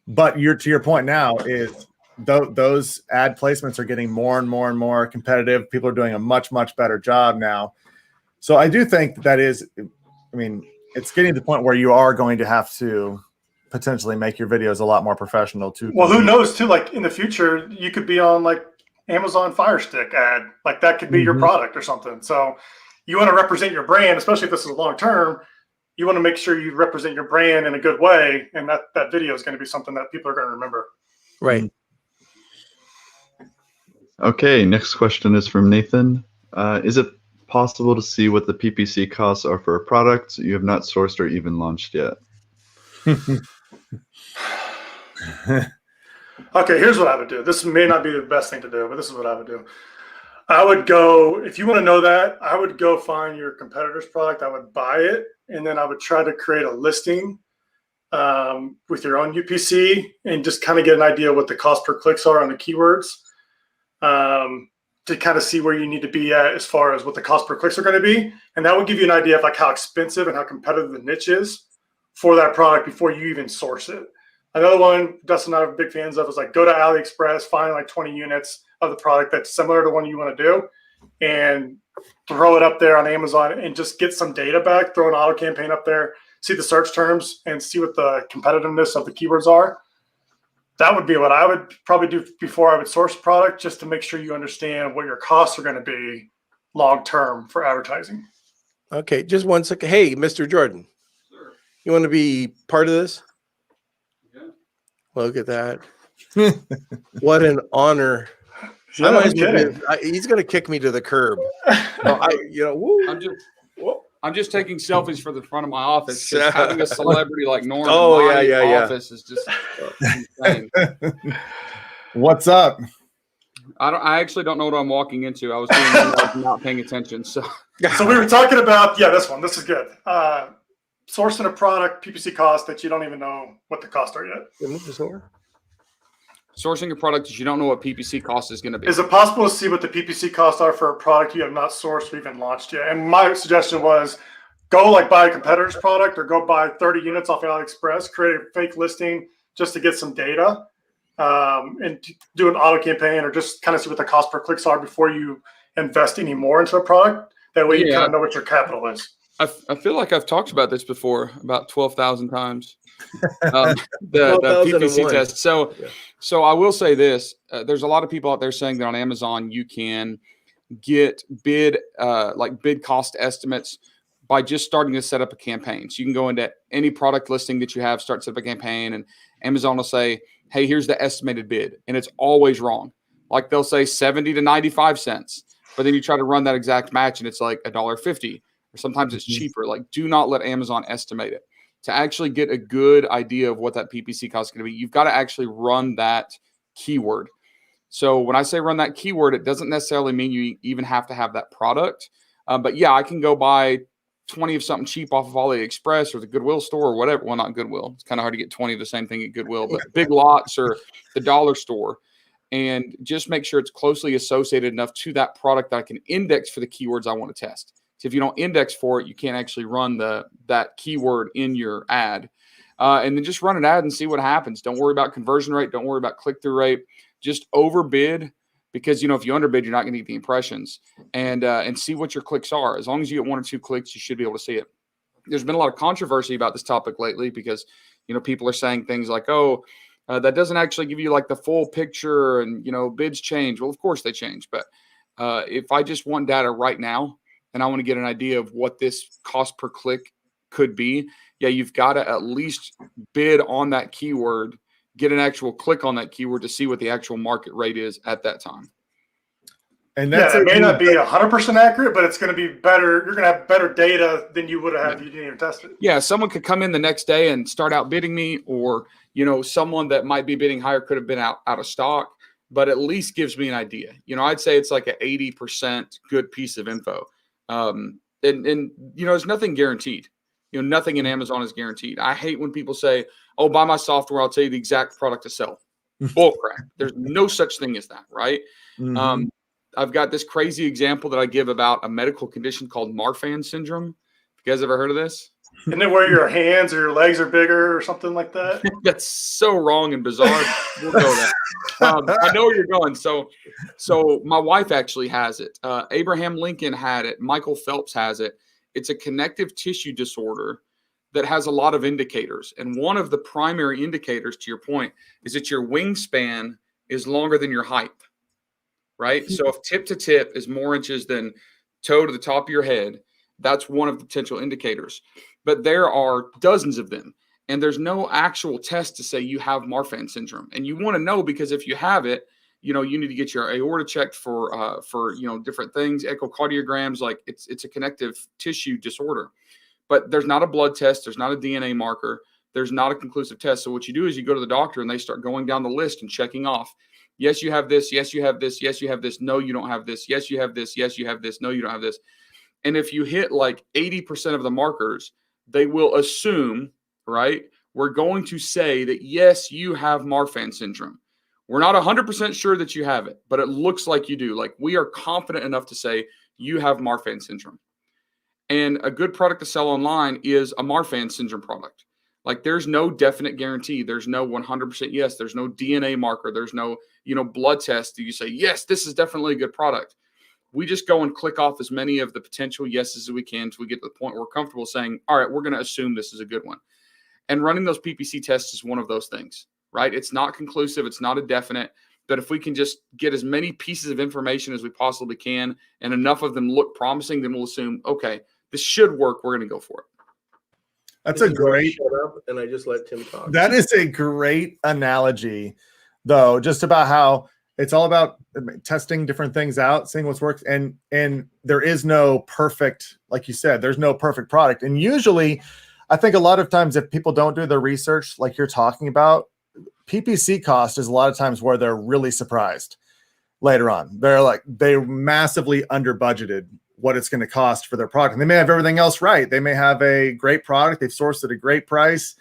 But to your point now is those ad placements are getting more and more and more competitive. People are doing a much, much better job now. So I do think that is, I mean, it's getting to the point where you are going to have to potentially make your videos a lot more professional too. Well, who knows too? Like in the future, you could be on like Amazon Fire Stick ad, like that could be your product or something. So you want to represent your brand, especially if this is long term. You want to make sure you represent your brand in a good way, and that video is going to be something that people are going to remember. Right. Okay, next question is from Nathan. Is it possible to see what the PPC costs are for a product you have not sourced or even launched yet? Okay, here's what I would do. This may not be the best thing to do, but this is what I would do. I would go, if you want to know that, I would go find your competitor's product. I would buy it, and then I would try to create a listing with your own UPC and just kind of get an idea what the cost per clicks are on the keywords to kind of see where you need to be at as far as what the cost per clicks are going to be. And that would give you an idea of like how expensive and how competitive the niche is for that product before you even source it. Another one Dustin and I are big fans of is like go to AliExpress, find like 20 units of the product that's similar to one you want to do, and throw it up there on Amazon and just get some data back, throw an auto campaign up there, see the search terms and see what the competitiveness of the keywords are. That would be what I would probably do before I would source a product, just to make sure you understand what your costs are going to be long-term for advertising. Okay, just one second. Hey, Mr. Jordan, you want to be part of this? Look at that. What an honor. Yeah, no kidding. He's going to kick me to the curb. Woo. I'm just taking selfies for the front of my office. Having a celebrity like Norm in my office is just insane. What's up? I actually don't know what I'm walking into. I was doing not paying attention. So we were talking about, this one. This is good. Sourcing a product, PPC cost that you don't even know what the costs are yet. Sourcing a product that you don't know what PPC cost is going to be. Is it possible to see what the PPC costs are for a product you have not sourced or even launched yet? And my suggestion was go like buy a competitor's product or go buy 30 units off AliExpress, create a fake listing just to get some data and do an auto campaign or just kind of see what the cost per clicks are before you invest any more into a product. That way you kind of know what your capital is. I feel like I've talked about this before about 12,000 times. The PPC test. So I will say this: there's a lot of people out there saying that on Amazon you can get bid cost estimates by just starting to set up a campaign. So you can go into any product listing that you have, start to set up a campaign, and Amazon will say, "Hey, here's the estimated bid," and it's always wrong. Like they'll say 70 to 95 cents, but then you try to run that exact match, and it's like $1.50. Or sometimes it's cheaper. Like, do not let Amazon estimate it. To actually get a good idea of what that PPC cost is going to be, you've got to actually run that keyword. So when I say run that keyword, it doesn't necessarily mean you even have to have that product. But yeah, I can go buy 20 of something cheap off of AliExpress or the Goodwill store or whatever. Well, not Goodwill. It's kind of hard to get 20 of the same thing at Goodwill, but Big Lots or the dollar store. And just make sure it's closely associated enough to that product that I can index for the keywords I want to test. If you don't index for it, you can't actually run that keyword in your ad. And then just run an ad and see what happens. Don't worry about conversion rate. Don't worry about click-through rate. Just overbid because, if you underbid, you're not going to get the impressions. And see what your clicks are. As long as you get 1 or 2 clicks, you should be able to see it. There's been a lot of controversy about this topic lately because, people are saying things like, that doesn't actually give you like the full picture and, bids change. Well, of course they change. But if I just want data right now, and I want to get an idea of what this cost per click could be, you've got to at least bid on that keyword, get an actual click on that keyword to see what the actual market rate is at that time. And it may not be 100% accurate, but it's going to be better. You're going to have better data than you would have had if you didn't even test it. Yeah, someone could come in the next day and start outbidding me, or someone that might be bidding higher could have been out of stock, but at least gives me an idea. I'd say it's like an 80% good piece of info. And there's nothing guaranteed. Nothing in Amazon is guaranteed. I hate when people say, "Oh, buy my software, I'll tell you the exact product to sell." Bullcrap. There's no such thing as that, right? Mhm. I've got this crazy example that I give about a medical condition called Marfan Syndrome. You guys ever heard of this? Isn't it where your hands or your legs are bigger or something like that? That's so wrong and bizarre. We'll go there. I know where you're going. So my wife actually has it. Abraham Lincoln had it. Michael Phelps has it. It's a connective tissue disorder that has a lot of indicators. And one of the primary indicators, to your point, is that your wingspan is longer than your height, right? So if tip to tip is more inches than toe to the top of your head, that's one of the potential indicators. But there are dozens of them. And there's no actual test to say you have Marfan syndrome. And you want to know, because if you have it, you need to get your aorta checked for different things, echocardiograms. Like it's a connective tissue disorder. But there's not a blood test. There's not a DNA marker. There's not a conclusive test. So what you do is you go to the doctor and they start going down the list and checking off. Yes, you have this. Yes, you have this. Yes, you have this. No, you don't have this. Yes, you have this. Yes, you have this. No, you don't have this. And if you hit like 80% of the markers, they will assume, right? We're going to say that, yes, you have Marfan syndrome. We're not 100% sure that you have it, but it looks like you do. Like we are confident enough to say you have Marfan syndrome. And a good product to sell online is a Marfan syndrome product. Like there's no definite guarantee. There's no 100% yes. There's no DNA marker. There's no, blood test. You say, yes, this is definitely a good product. We just go and click off as many of the potential yeses as we can until we get to the point where we're comfortable saying, all right, we're going to assume this is a good one. And running those PPC tests is one of those things, right? It's not conclusive. It's not a definite. But if we can just get as many pieces of information as we possibly can and enough of them look promising, then we'll assume, okay, this should work. We're going to go for it. That's a great. Shut up, and I just let Tim talk. That is a great analogy, though, just about how it's all about testing different things out, seeing what's works, and there is no perfect, like you said, there's no perfect product. And usually, I think a lot of times if people don't do their research, like you're talking about, PPC cost is a lot of times where they're really surprised later on. They're massively under budgeted what it's going to cost for their product. And they may have everything else right. They may have a great product. They've sourced at a great price.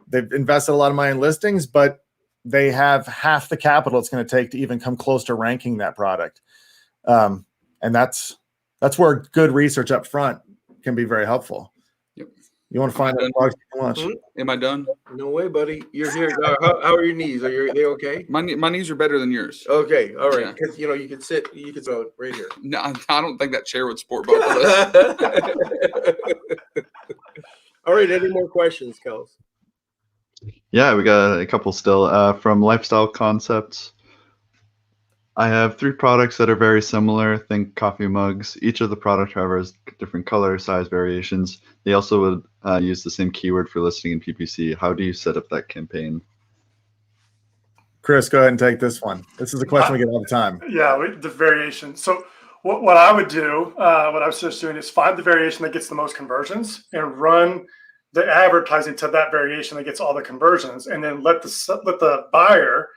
They've invested a lot of money in listings, but they have half the capital it's going to take to even come close to ranking that product. And that's where good research up front can be very helpful. Yep. You want to find out products you want. Am I done? No way, buddy. You're here. How are your knees? Are they okay? My knees are better than yours. Okay. All right. Yeah. Because you could sit. You could go right here. No, I don't think that chair would support both of us. All right. Any more questions, Kels? Yeah, we got a couple still. From Lifestyle Concepts, I have 3 products that are very similar. Think coffee mugs. Each of the product drivers, different color, size variations. They also would use the same keyword for listing in PPC. How do you set up that campaign? Chris, go ahead and take this one. This is a question we get all the time. Yeah, the variation. So what I would do, what I was just doing is find the variation that gets the most conversions and run the advertising to that variation that gets all the conversions, and then let the buyer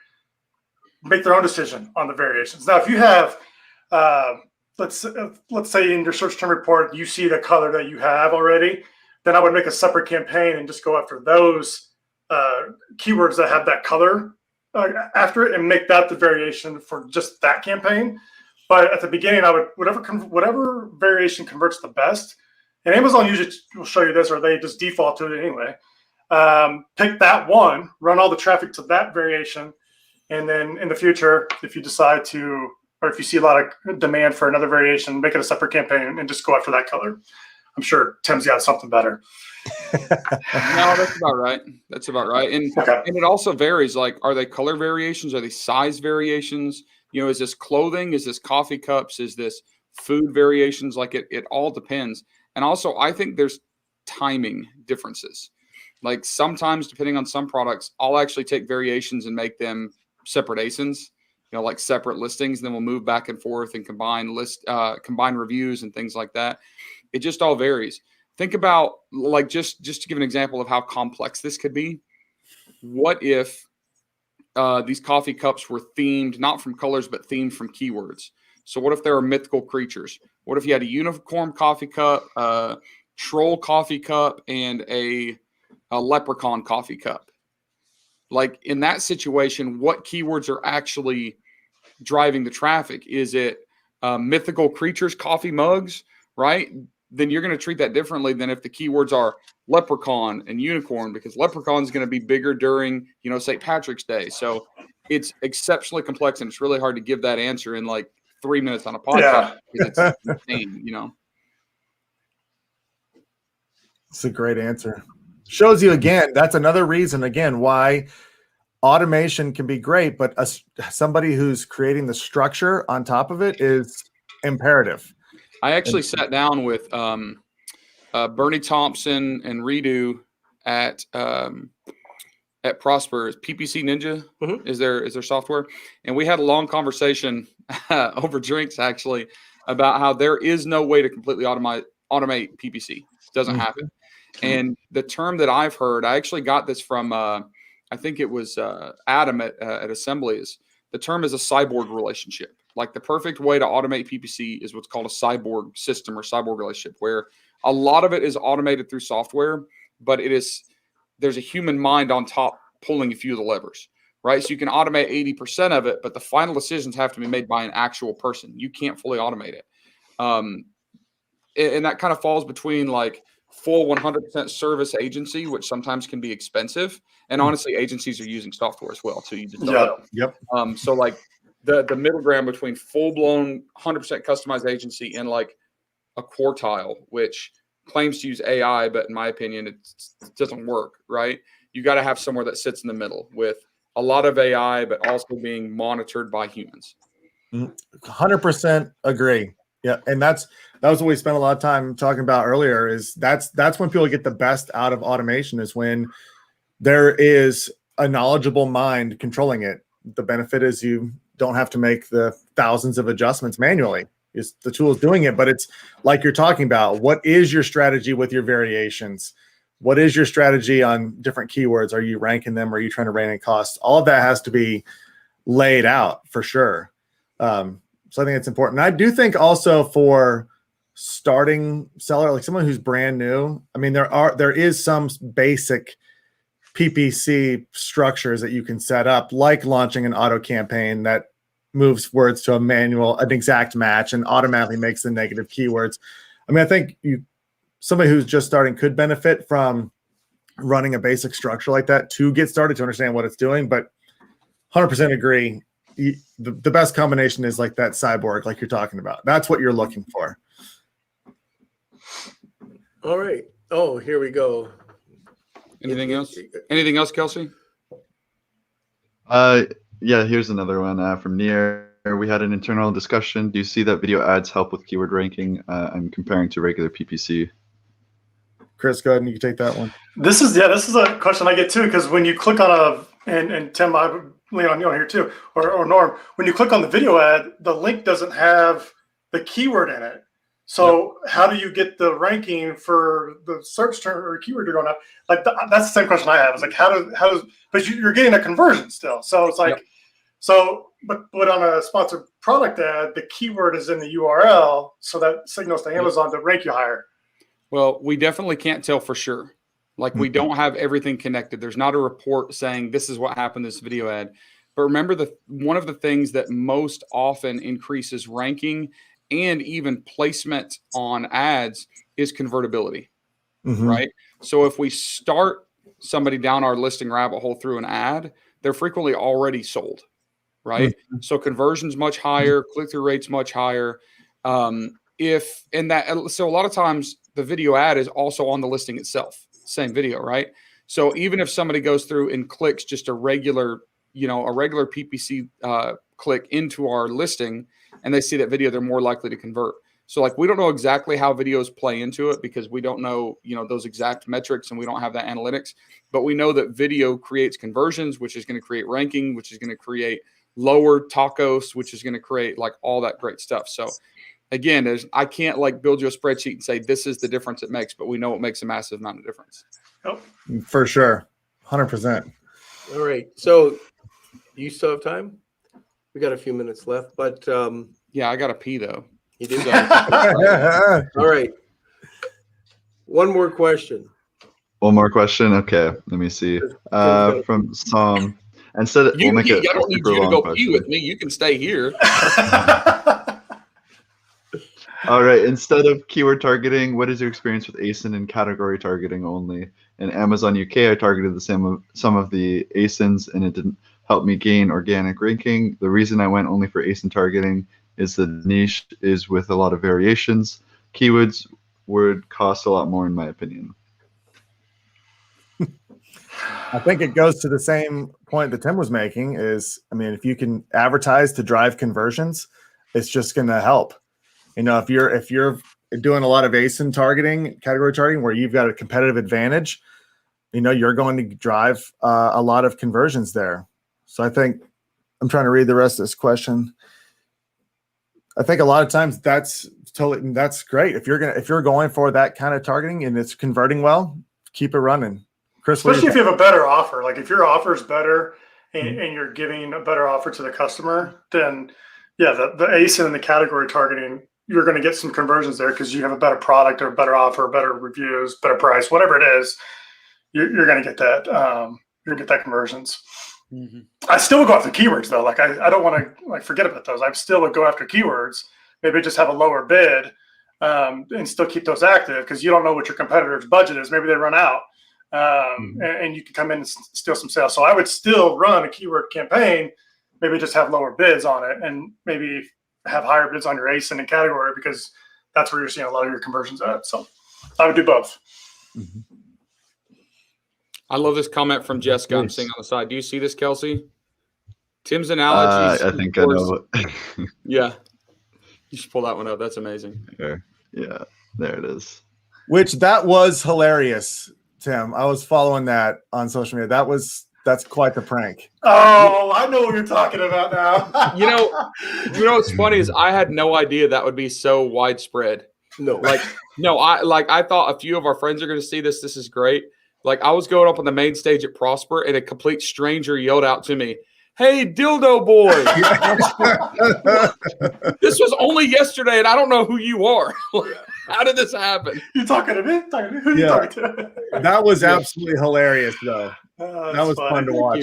make their own decision on the variations. Now, if you have, let's say in your search term report, you see the color that you have already, then I would make a separate campaign and just go after those keywords that have that color after it and make that the variation for just that campaign. But at the beginning, I would, whatever variation converts the best, and Amazon usually will show you this, or they just default to it anyway. Pick that one, run all the traffic to that variation, and then in the future, if you decide to, or if you see a lot of demand for another variation, make it a separate campaign and just go after that color. I'm sure Tim's got something better. No, that's about right. That's about right. And it also varies. Like, are they color variations? Are they size variations? Is this clothing? Is this coffee cups? Is this food variations? Like it all depends. And also, I think there's timing differences. Like sometimes, depending on some products, I'll actually take variations and make them separate ASINs, like separate listings. And then we'll move back and forth and combine reviews and things like that. It just all varies. Think about, like, just to give an example of how complex this could be. What if these coffee cups were themed, not from colors, but themed from keywords? So what if there are mythical creatures? What if you had a unicorn coffee cup, a troll coffee cup, and a leprechaun coffee cup? Like in that situation, what keywords are actually driving the traffic? Is it mythical creatures, coffee mugs, right? Then you're going to treat that differently than if the keywords are leprechaun and unicorn, because leprechaun is going to be bigger during, St. Patrick's Day. So it's exceptionally complex, and it's really hard to give that answer in like 3 minutes on a podcast. Because it's insane, It's a great answer. Shows you again, that's another reason again why automation can be great, but somebody who's creating the structure on top of it is imperative. I actually sat down with Bernie Thompson and Redo at Prosper. PPC Ninja is their software, and we had a long conversation over drinks actually about how there is no way to completely automate PPC. It doesn't happen. And the term that I've heard, I actually got this from I think it was Adam at Assemblies. The term is a cyborg relationship. Like the perfect way to automate PPC is what's called a cyborg system or cyborg relationship, where a lot of it is automated through software, but there's a human mind on top pulling a few of the levers, right? So you can automate 80% of it, but the final decisions have to be made by an actual person. You can't fully automate it. And that kind of falls between like full 100% service agency, which sometimes can be expensive. And honestly, agencies are using software as well too. You just don't know. Yep. So like the middle ground between full-blown 100% customized agency and like a quartile, which claims to use AI, but in my opinion, it doesn't work, right? You got to have somewhere that sits in the middle with a lot of AI, but also being monitored by humans. 100% agree. Yeah, and that was what we spent a lot of time talking about earlier. Is that's when people get the best out of automation, is when there is a knowledgeable mind controlling it. The benefit is you don't have to make the thousands of adjustments manually. It's the tool is doing it, but it's like you're talking about. What is your strategy with your variations? What is your strategy on different keywords? Are you ranking them? Are you trying to rein in costs? All of that has to be laid out for sure. So I think it's important. And I do think also for starting seller, like someone who's brand new, I mean, there is some basic PPC structures that you can set up, like launching an auto campaign that moves words to an exact match and automatically makes the negative keywords. I mean, I think somebody who's just starting could benefit from running a basic structure like that to get started, to understand what it's doing, but 100% agree. The best combination is like that cyborg, like you're talking about. That's what you're looking for. All right. Oh, here we go. Anything else? Anything else, Kelsey? Yeah, here's another one from Nier. We had an internal discussion. Do you see that video ads help with keyword ranking? I'm comparing to regular PPC. Chris, go ahead and you can take that one. This is a question I get too, because when you click on and Tim, I would lean on you on here too, or Norm, when you click on the video ad, the link doesn't have the keyword in it. So how do you get the ranking for the search term or keyword you're going up? Like that's the same question I have. It's like how does but you're getting a conversion still. So it's like but on a sponsored product ad, the keyword is in the URL, so that signals to Amazon to rank you higher. Well, we definitely can't tell for sure. Like we don't have everything connected. There's not a report saying this is what happened in this video ad. But remember, one of the things that most often increases ranking and even placement on ads is convertibility, right? So if we start somebody down our listing rabbit hole through an ad, they're frequently already sold, right? So conversion's much higher, click-through rate's much higher. So a lot of times the video ad is also on the listing itself, same video, right? So even if somebody goes through and clicks just a regular PPC click into our listing and they see that video, they're more likely to convert. So like, we don't know exactly how videos play into it because we don't know, those exact metrics and we don't have that analytics, but we know that video creates conversions, which is going to create ranking, which is going to create lower tacos, which is going to create like all that great stuff. So again, I can't like build you a spreadsheet and say, this is the difference it makes, but we know it makes a massive amount of difference. For sure. 100%. All right. So you still have time? We got a few minutes left, but yeah, I got to pee though. You do. All right. One more question. One more question. Okay, let me see. From Sam. Instead, I don't need you to go question. pee with me. You can stay here. All right. Instead of keyword targeting, what is your experience with ASIN and category targeting only? In Amazon UK, I targeted some of the ASINs, and it didn't help me gain organic ranking. The reason I went only for ASIN targeting is the niche is with a lot of variations. Keywords would cost a lot more, in my opinion. I think it goes to the same point that Tim was making is, I mean, if you can advertise to drive conversions, it's just going to help. You know, if you're doing a lot of ASIN targeting, category targeting, where you've got a competitive advantage, you know, you're going to drive a lot of conversions there. So I think I'm trying to read the rest of this question. I think a lot of times that's great. If you're going for that kind of targeting and it's converting well, keep it running. Chris, especially if you have a better offer. Like if your offer is better and you're giving a better offer to the customer, then yeah, the ASIN and the category targeting, you're going to get some conversions there because you have a better product or a better offer, better reviews, better price, whatever it is. You're going to get that. You're going to get that conversions. Mm-hmm. I still would go after keywords though. Like I don't want to forget about those. I still would go after keywords. Maybe just have a lower bid and still keep those active because you don't know what your competitor's budget is. Maybe they run out. And you can come in and steal some sales. So I would still run a keyword campaign, maybe just have lower bids on it and maybe have higher bids on your ASIN and category because that's where you're seeing a lot of your conversions at. So I would do both. Mm-hmm. I love this comment from Jessica. I'm seeing on the side. Do you see this, Kelsey? Tim's analogy. I think I know. Yeah. You should pull that one up. That's amazing. Yeah, there it is. Which that was hilarious. Tim, I was following that on social media. That's quite the prank. Oh, I know what you're talking about now. you know what's funny is I had no idea that would be so widespread. I thought a few of our friends are going to see this. This is great. Like I was going up on the main stage at Prosper and a complete stranger yelled out to me, "Hey, dildo boy." This was only yesterday and I don't know who you are. How did this happen? You talking to me? Who are you talking to? That was absolutely hilarious, though. That was fun to watch.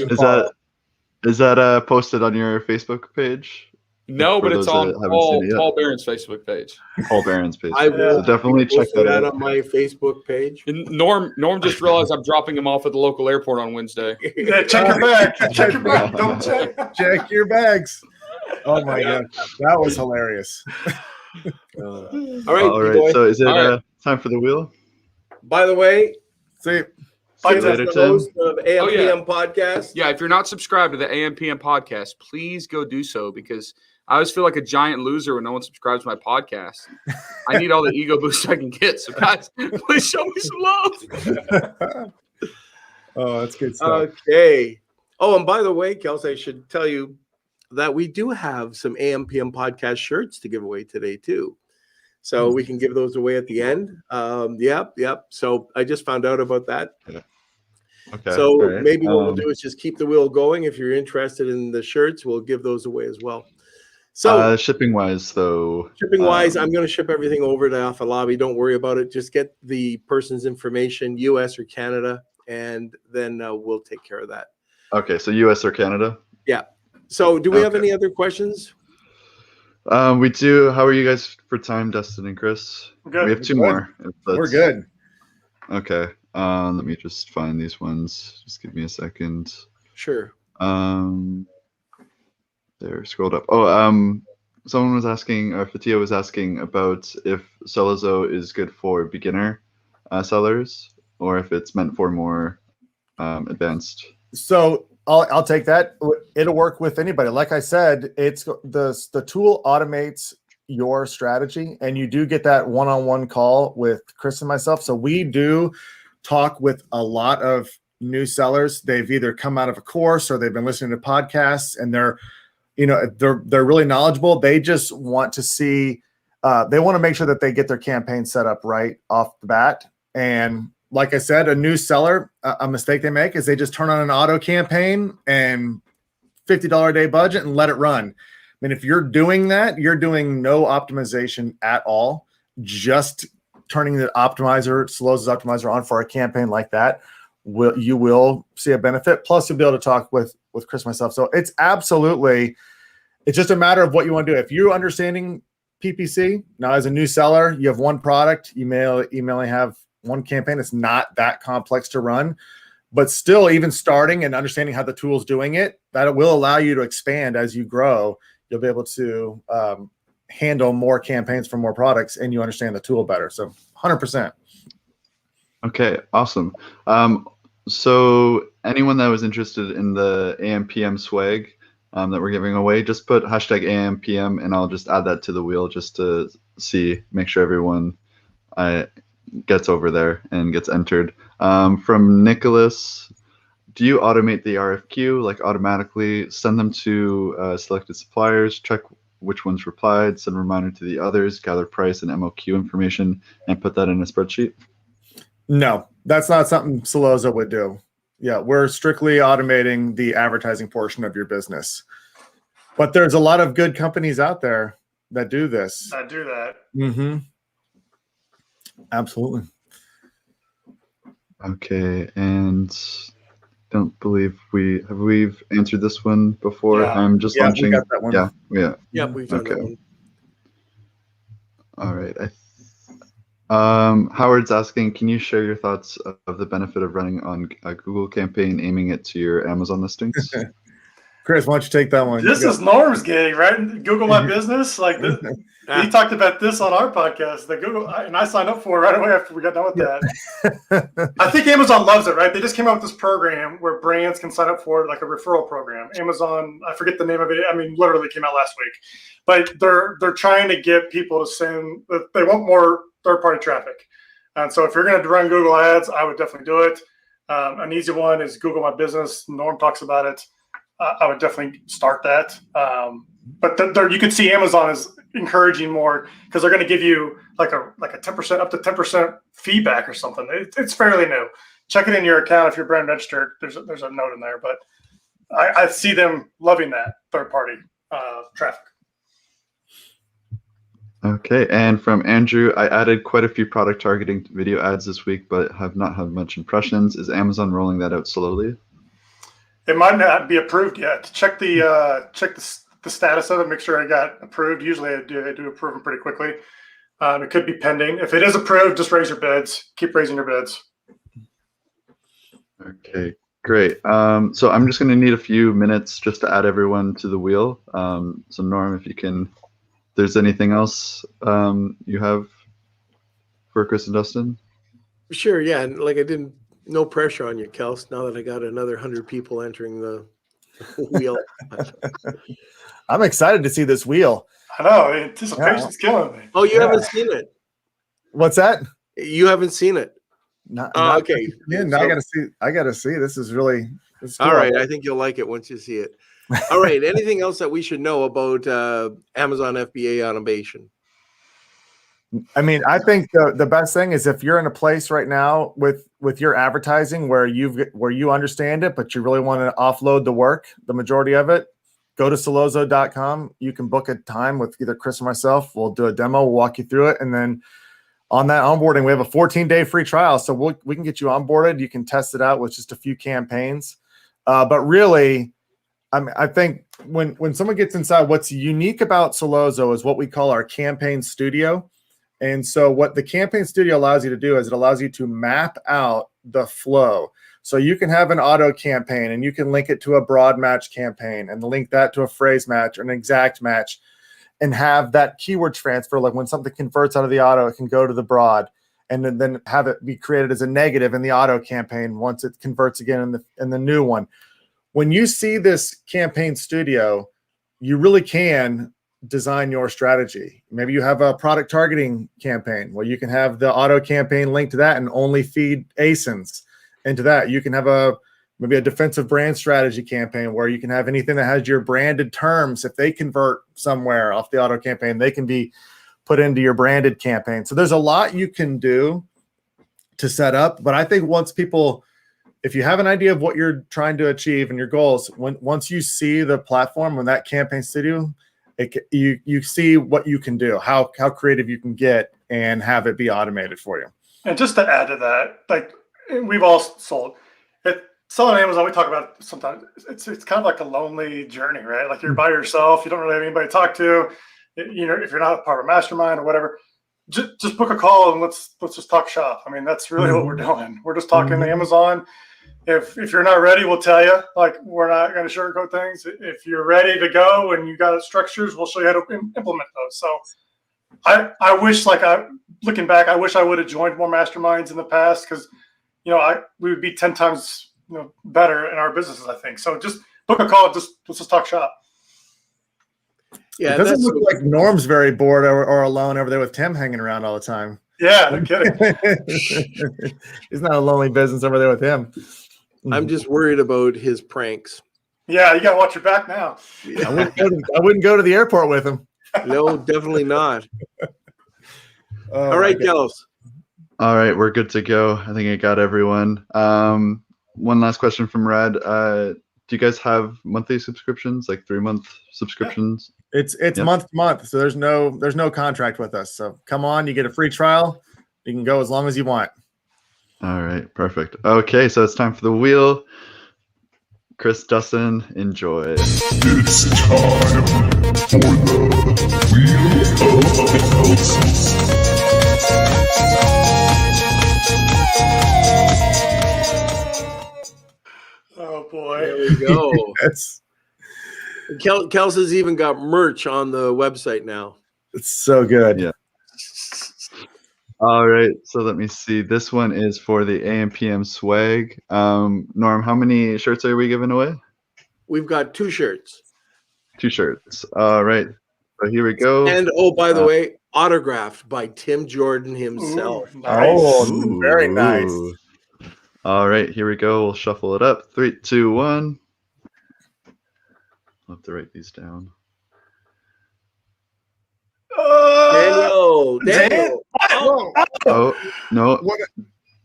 Is that posted on your Facebook page? No, but it's on Paul Barron's Facebook page. Paul Barron's page. I will so definitely check that out on my Facebook page. And Norm just realized I'm dropping him off at the local airport on Wednesday. Yeah, check your bag. Check your bag. Don't check. Check your bags. Oh my God, that was hilarious. All right. So is it time for the wheel? By the way, see you later, Tim. Host of AMPM podcast. Yeah, if you're not subscribed to the AMPM podcast, please go do so because I always feel like a giant loser when no one subscribes to my podcast. I need all the ego boost I can get. So guys, please show me some love. Oh, that's good stuff. Okay. Oh, and by the way, Kelsey, I should tell you that we do have some AMPM podcast shirts to give away today too. So we can give those away at the end. Yep. So I just found out about that. Yeah. Okay. So maybe what we'll do is just keep the wheel going. If you're interested in the shirts, we'll give those away as well. So shipping wise, though. Shipping wise, I'm going to ship everything over to Alpha Lobby. Don't worry about it. Just get the person's information, US or Canada, and then we'll take care of that. Okay. So US or Canada? Yeah. So do we have any other questions? We do. How are you guys for time, Dustin and Chris? Good. We have two more. We're good. Okay. Let me just find these ones. Just give me a second. Sure. There, scrolled up. Someone was asking, or Fatia was asking about if Solozo is good for beginner sellers or if it's meant for more advanced. So I'll take that. It'll work with anybody. Like I said, it's the tool automates your strategy, and you do get that one-on-one call with Kris and myself. So we do talk with a lot of new sellers. They've either come out of a course or they've been listening to podcasts, and they're really knowledgeable. They just want to see, they want to make sure that they get their campaign set up right off the bat. And like I said, a new seller, a mistake they make is they just turn on an auto campaign and $50 a day budget and let it run. I mean, if you're doing that, you're doing no optimization at all. Just turning the optimizer, Solozo's optimizer on for a campaign like that, you will see a benefit. Plus, you'll be able to talk with Kris and myself. So it's just a matter of what you want to do. If you're understanding PPC now as a new seller, you have one product, you may only have one campaign. It's not that complex to run, but still, even starting and understanding how the tool's doing it, that will allow you to expand as you grow. You'll be able to handle more campaigns for more products, and you understand the tool better. So 100%. Okay, awesome. So anyone that was interested in the AMPM swag that we're giving away, just put hashtag AMPM, and I'll just add that to the wheel just to make sure everyone gets over there and gets entered. From Nicholas, do you automate the RFQ, like automatically send them to selected suppliers, check which ones replied, send a reminder to the others, gather price and MOQ information, and put that in a spreadsheet? No, that's not something Solozo would do. Yeah, we're strictly automating the advertising portion of your business. But there's a lot of good companies out there that do this. I do that. Mm-hmm. Absolutely. Okay, and don't believe we've answered this one before. Yeah. I'm just launching. We got that one. Yeah. Yep, we've done that one. All right. Howard's asking, can you share your thoughts of the benefit of running on a Google campaign, aiming it to your Amazon listings? Kris, why don't you take that one? This is Norm's gig, right? Google My Business. Like this, he talked about this on our podcast. The Google, and I signed up for it right away after we got done with that. I think Amazon loves it, right? They just came out with this program where brands can sign up for it, like a referral program. Amazon, I forget the name of it. I mean, literally came out last week. But they're trying to get people to send. They want more third-party traffic, and so if you're going to run Google Ads, I would definitely do it. An easy one is Google My Business. Norm talks about it. I would definitely start that. But you could see Amazon is encouraging more because they're going to give you like a 10%, up to 10% feedback or something. It's fairly new. Check it in your account if you're brand registered. There's a note in there, but I see them loving that third-party traffic. Okay, and from Andrew, I added quite a few product targeting video ads this week, but have not had much impressions. Is Amazon rolling that out slowly? It might not be approved yet. Check the status of it. Make sure I got approved. Usually I do approve them pretty quickly. It could be pending. If it is approved, just raise your bids. Keep raising your bids. Okay, great. So I'm just going to need a few minutes just to add everyone to the wheel. So Norm, if you can, if there's anything else you have for Kris and Dustin? Sure, yeah. Like no pressure on you, Kels, now that I got another 100 people entering the wheel. I'm excited to see this wheel. I know. Anticipation's killing me. Oh, you haven't seen it? What's that? You haven't seen it? Okay. Yeah, I gotta see. This is cool. All right. I think you'll like it once you see it. All right. Anything else that we should know about Amazon FBA automation? I mean, I think the best thing is if you're in a place right now with your advertising where you understand it, but you really want to offload the work, the majority of it, go to Solozo.com. You can book a time with either Kris or myself. We'll do a demo, we'll walk you through it. And then on that onboarding, we have a 14-day free trial. So we can get you onboarded. You can test it out with just a few campaigns. But really, I think when someone gets inside, what's unique about Solozo is what we call our campaign studio. And so what the campaign studio allows you to do is it allows you to map out the flow. So you can have an auto campaign and you can link it to a broad match campaign and link that to a phrase match or an exact match and have that keyword transfer. Like when something converts out of the auto, it can go to the broad and then have it be created as a negative in the auto campaign once it converts again in the new one. When you see this campaign studio, you really can design your strategy. Maybe you have a product targeting campaign where you can have the auto campaign linked to that and only feed ASINs into that. You can have maybe a defensive brand strategy campaign where you can have anything that has your branded terms. If they convert somewhere off the auto campaign, they can be put into your branded campaign. So there's a lot you can do to set up. But I think if you have an idea of what you're trying to achieve and your goals, once you see the platform, when that campaign studio, you see what you can do, how creative you can get and have it be automated for you. And just to add to that, like we've all sold. Selling on Amazon, we talk about it sometimes. It's kind of like a lonely journey, right? Like you're by yourself. You don't really have anybody to talk to. You know, if you're not a part of a mastermind or whatever, just book a call and let's just talk shop. I mean, that's really what we're doing. We're just talking to Amazon. If you're not ready, we'll tell you. Like, we're not going to sugarcoat things. If you're ready to go and you got structures, we'll show you how to implement those. So I wish, looking back, I wish I would have joined more masterminds in the past, because, you know, we would be 10 times better in our businesses, I think. So just book a call. Let's just talk shop. Yeah, it doesn't look like Norm's very bored or alone over there with Tim hanging around all the time. Yeah, no kidding. It's not a lonely business over there with him. I'm just worried about his pranks. Yeah, you got to watch your back now. I wouldn't go to the airport with him. No, definitely not. All right, Kels. All right, we're good to go. I think I got everyone. One last question from Red. Do you guys have monthly subscriptions, like 3-month subscriptions? It's month to month, so there's no contract with us. So come on, you get a free trial. You can go as long as you want. All right, perfect. Okay, so it's time for the wheel. Kris, Dustin, enjoy. It's time for the wheel of analysis. Oh boy. There we go. Yes. Kels has even got merch on the website now. It's so good. Yeah. All right, so let me see. This one is for the AMPM swag. Norm, how many shirts are we giving away? We've got 2 shirts. 2 shirts. All right. So here we go. And by the way, autographed by Tim Jordan himself. Ooh, nice. Oh, very nice. All right, here we go. We'll shuffle it up. 3, 2, 1. I'll have to write these down. Daniel. Oh, no.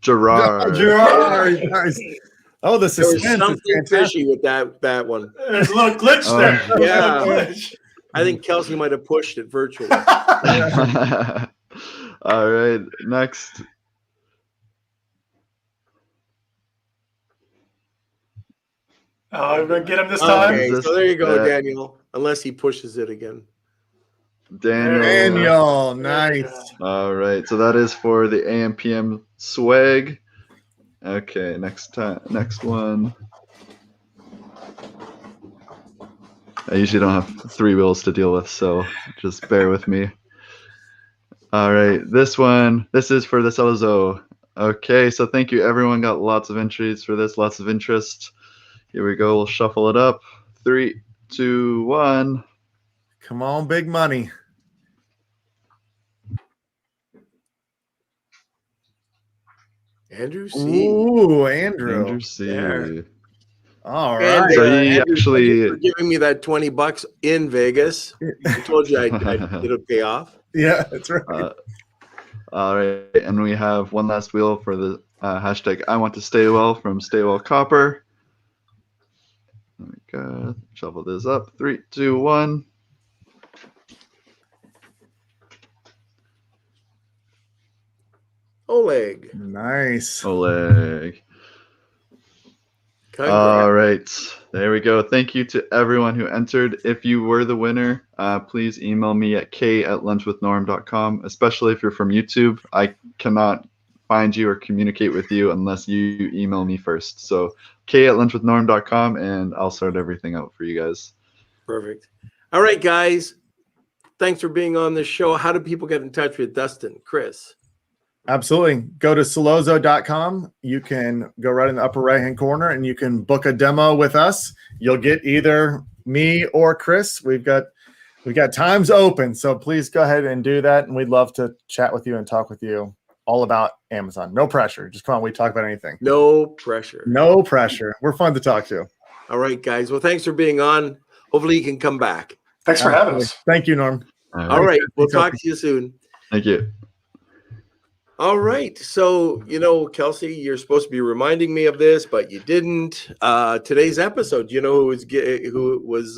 Gerard. Gerard. Nice. Oh, the suspense There was something fishy with that one. There's a little glitch there. Yeah. Glitch. I think Kelsey might have pushed it virtually. All right, next. Oh, we're going to get him this time. Okay, so there you go, Daniel. Unless he pushes it again. Daniel. Nice. All right, so that is for the AMPM swag. Okay, next one. I usually don't have 3 wheels to deal with, so just bear with me. All right, this is for the Celazo. Okay, so thank you. Everyone got lots of entries for this, lots of interest. Here we go. We'll shuffle it up. 3, 2, 1. Come on, big money. Andrew C. Ooh, Andrew. Andrew C. There. All And, right. So he Andrew, actually- thank you for giving me that $20 in Vegas. I told you it'll pay off. Yeah, that's right. All right, and we have one last wheel for the hashtag I want to stay well from Stay Well Copper. Let me go shuffle this up. 3, 2, 1. Oleg. Nice. Oleg. Congrats. All right, there we go. Thank you to everyone who entered. If you were the winner, please email me at k@lunchwithnorm.com, especially if you're from YouTube. I cannot find you or communicate with you unless you email me first. So k@lunchwithnorm.com, and I'll sort everything out for you guys. Perfect. All right, guys. Thanks for being on the show. How do people get in touch with Dustin, Kris? Absolutely. Go to Celozo.com. You can go right in the upper right-hand corner and you can book a demo with us. You'll get either me or Kris. We've got times open. So please go ahead and do that. And we'd love to chat with you and talk with you all about Amazon. No pressure. Just come on. We talk about anything. No pressure. No pressure. We're fun to talk to. All right, guys. Well, thanks for being on. Hopefully you can come back. Thanks for having us. Thank you, Norm. All right. We'll talk to you soon. Thank you. All right. So, Kelsey, you're supposed to be reminding me of this, but you didn't. Today's episode, who it was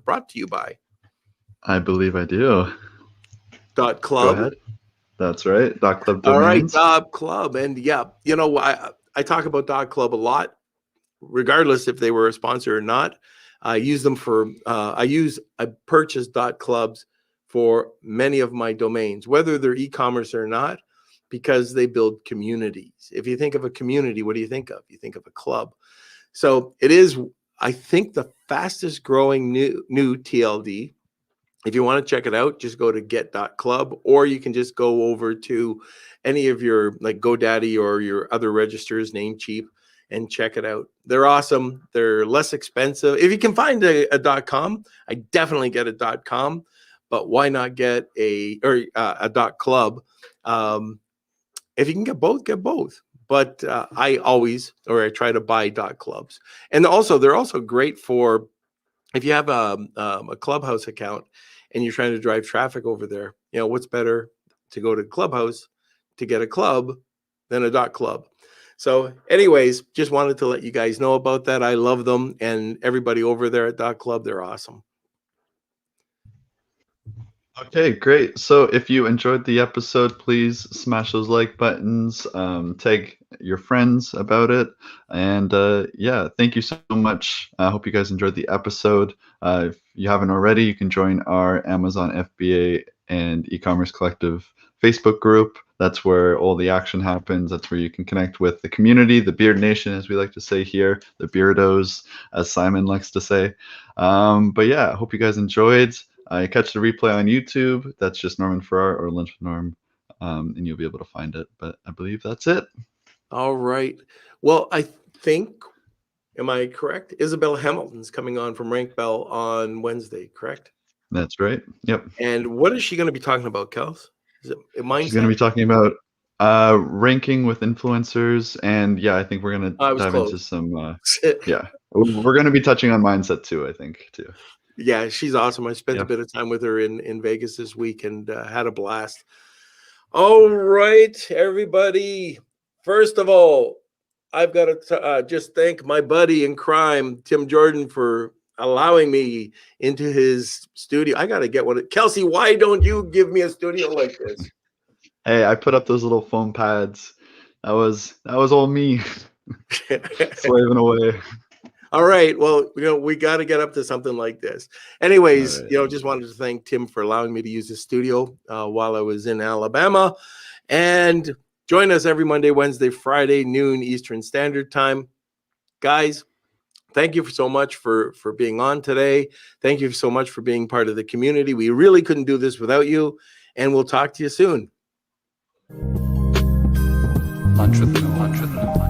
brought to you by? I believe I do. .club. Go ahead. That's right. .club All right, domains. .club. And yeah, you know, I talk about .club a lot, regardless if they were a sponsor or not. I use them for, I purchase .clubs for many of my domains, whether they're e-commerce or not, because they build communities. If you think of a community, what do you think of? You think of a club. So it is, I think, the fastest growing new TLD. If you want to check it out, just go to get.club, or you can just go over to any of your like GoDaddy or your other registers, Namecheap, and check it out. They're awesome. They're less expensive. If you can find a .com, I definitely get a .com, but why not get a .club? If you can get both, get both. But I try to buy .clubs. And also, they're also great for if you have a Clubhouse account and you're trying to drive traffic over there. You know, what's better to go to Clubhouse to get a club than a .club? So anyways, just wanted to let you guys know about that. I love them, and everybody over there at .club, they're awesome. Okay, great. So if you enjoyed the episode, please smash those like buttons, tag your friends about it. And yeah, thank you so much. I hope you guys enjoyed the episode. If you haven't already, you can join our Amazon FBA and eCommerce Collective Facebook group. That's where all the action happens. That's where you can connect with the community, the Beard Nation, as we like to say here, the Beardos, as Simon likes to say. But yeah, I hope you guys enjoyed. Catch the replay on YouTube. That's just Norman Farrar or Lunch with Norm, and you'll be able to find it. But I believe that's it. All right. Well, I think, am I correct? Isabel Hamilton's coming on from Rank Bell on Wednesday, correct? That's right. Yep. And what is she going to be talking about, Kels? Is it mindset? She's going to be talking about ranking with influencers, and yeah, I think we're going to dive into some. Yeah, we're going to be touching on mindset too. I think too. Yeah, she's awesome. I spent a bit of time with her in Vegas this week and had a blast. All right, everybody. First of all, I've got to just thank my buddy in crime, Tim Jordan, for allowing me into his studio. I got to get one. Kelsey, why don't you give me a studio like this? Hey, I put up those little foam pads. That was all me. Slaving away. All right. Well, you know, we got to get up to something like this. Anyways, you know, just wanted to thank Tim for allowing me to use his studio while I was in Alabama. And join us every Monday, Wednesday, Friday, noon Eastern Standard Time. Guys, thank you so much for being on today. Thank you so much for being part of the community. We really couldn't do this without you. And we'll talk to you soon. Lunch with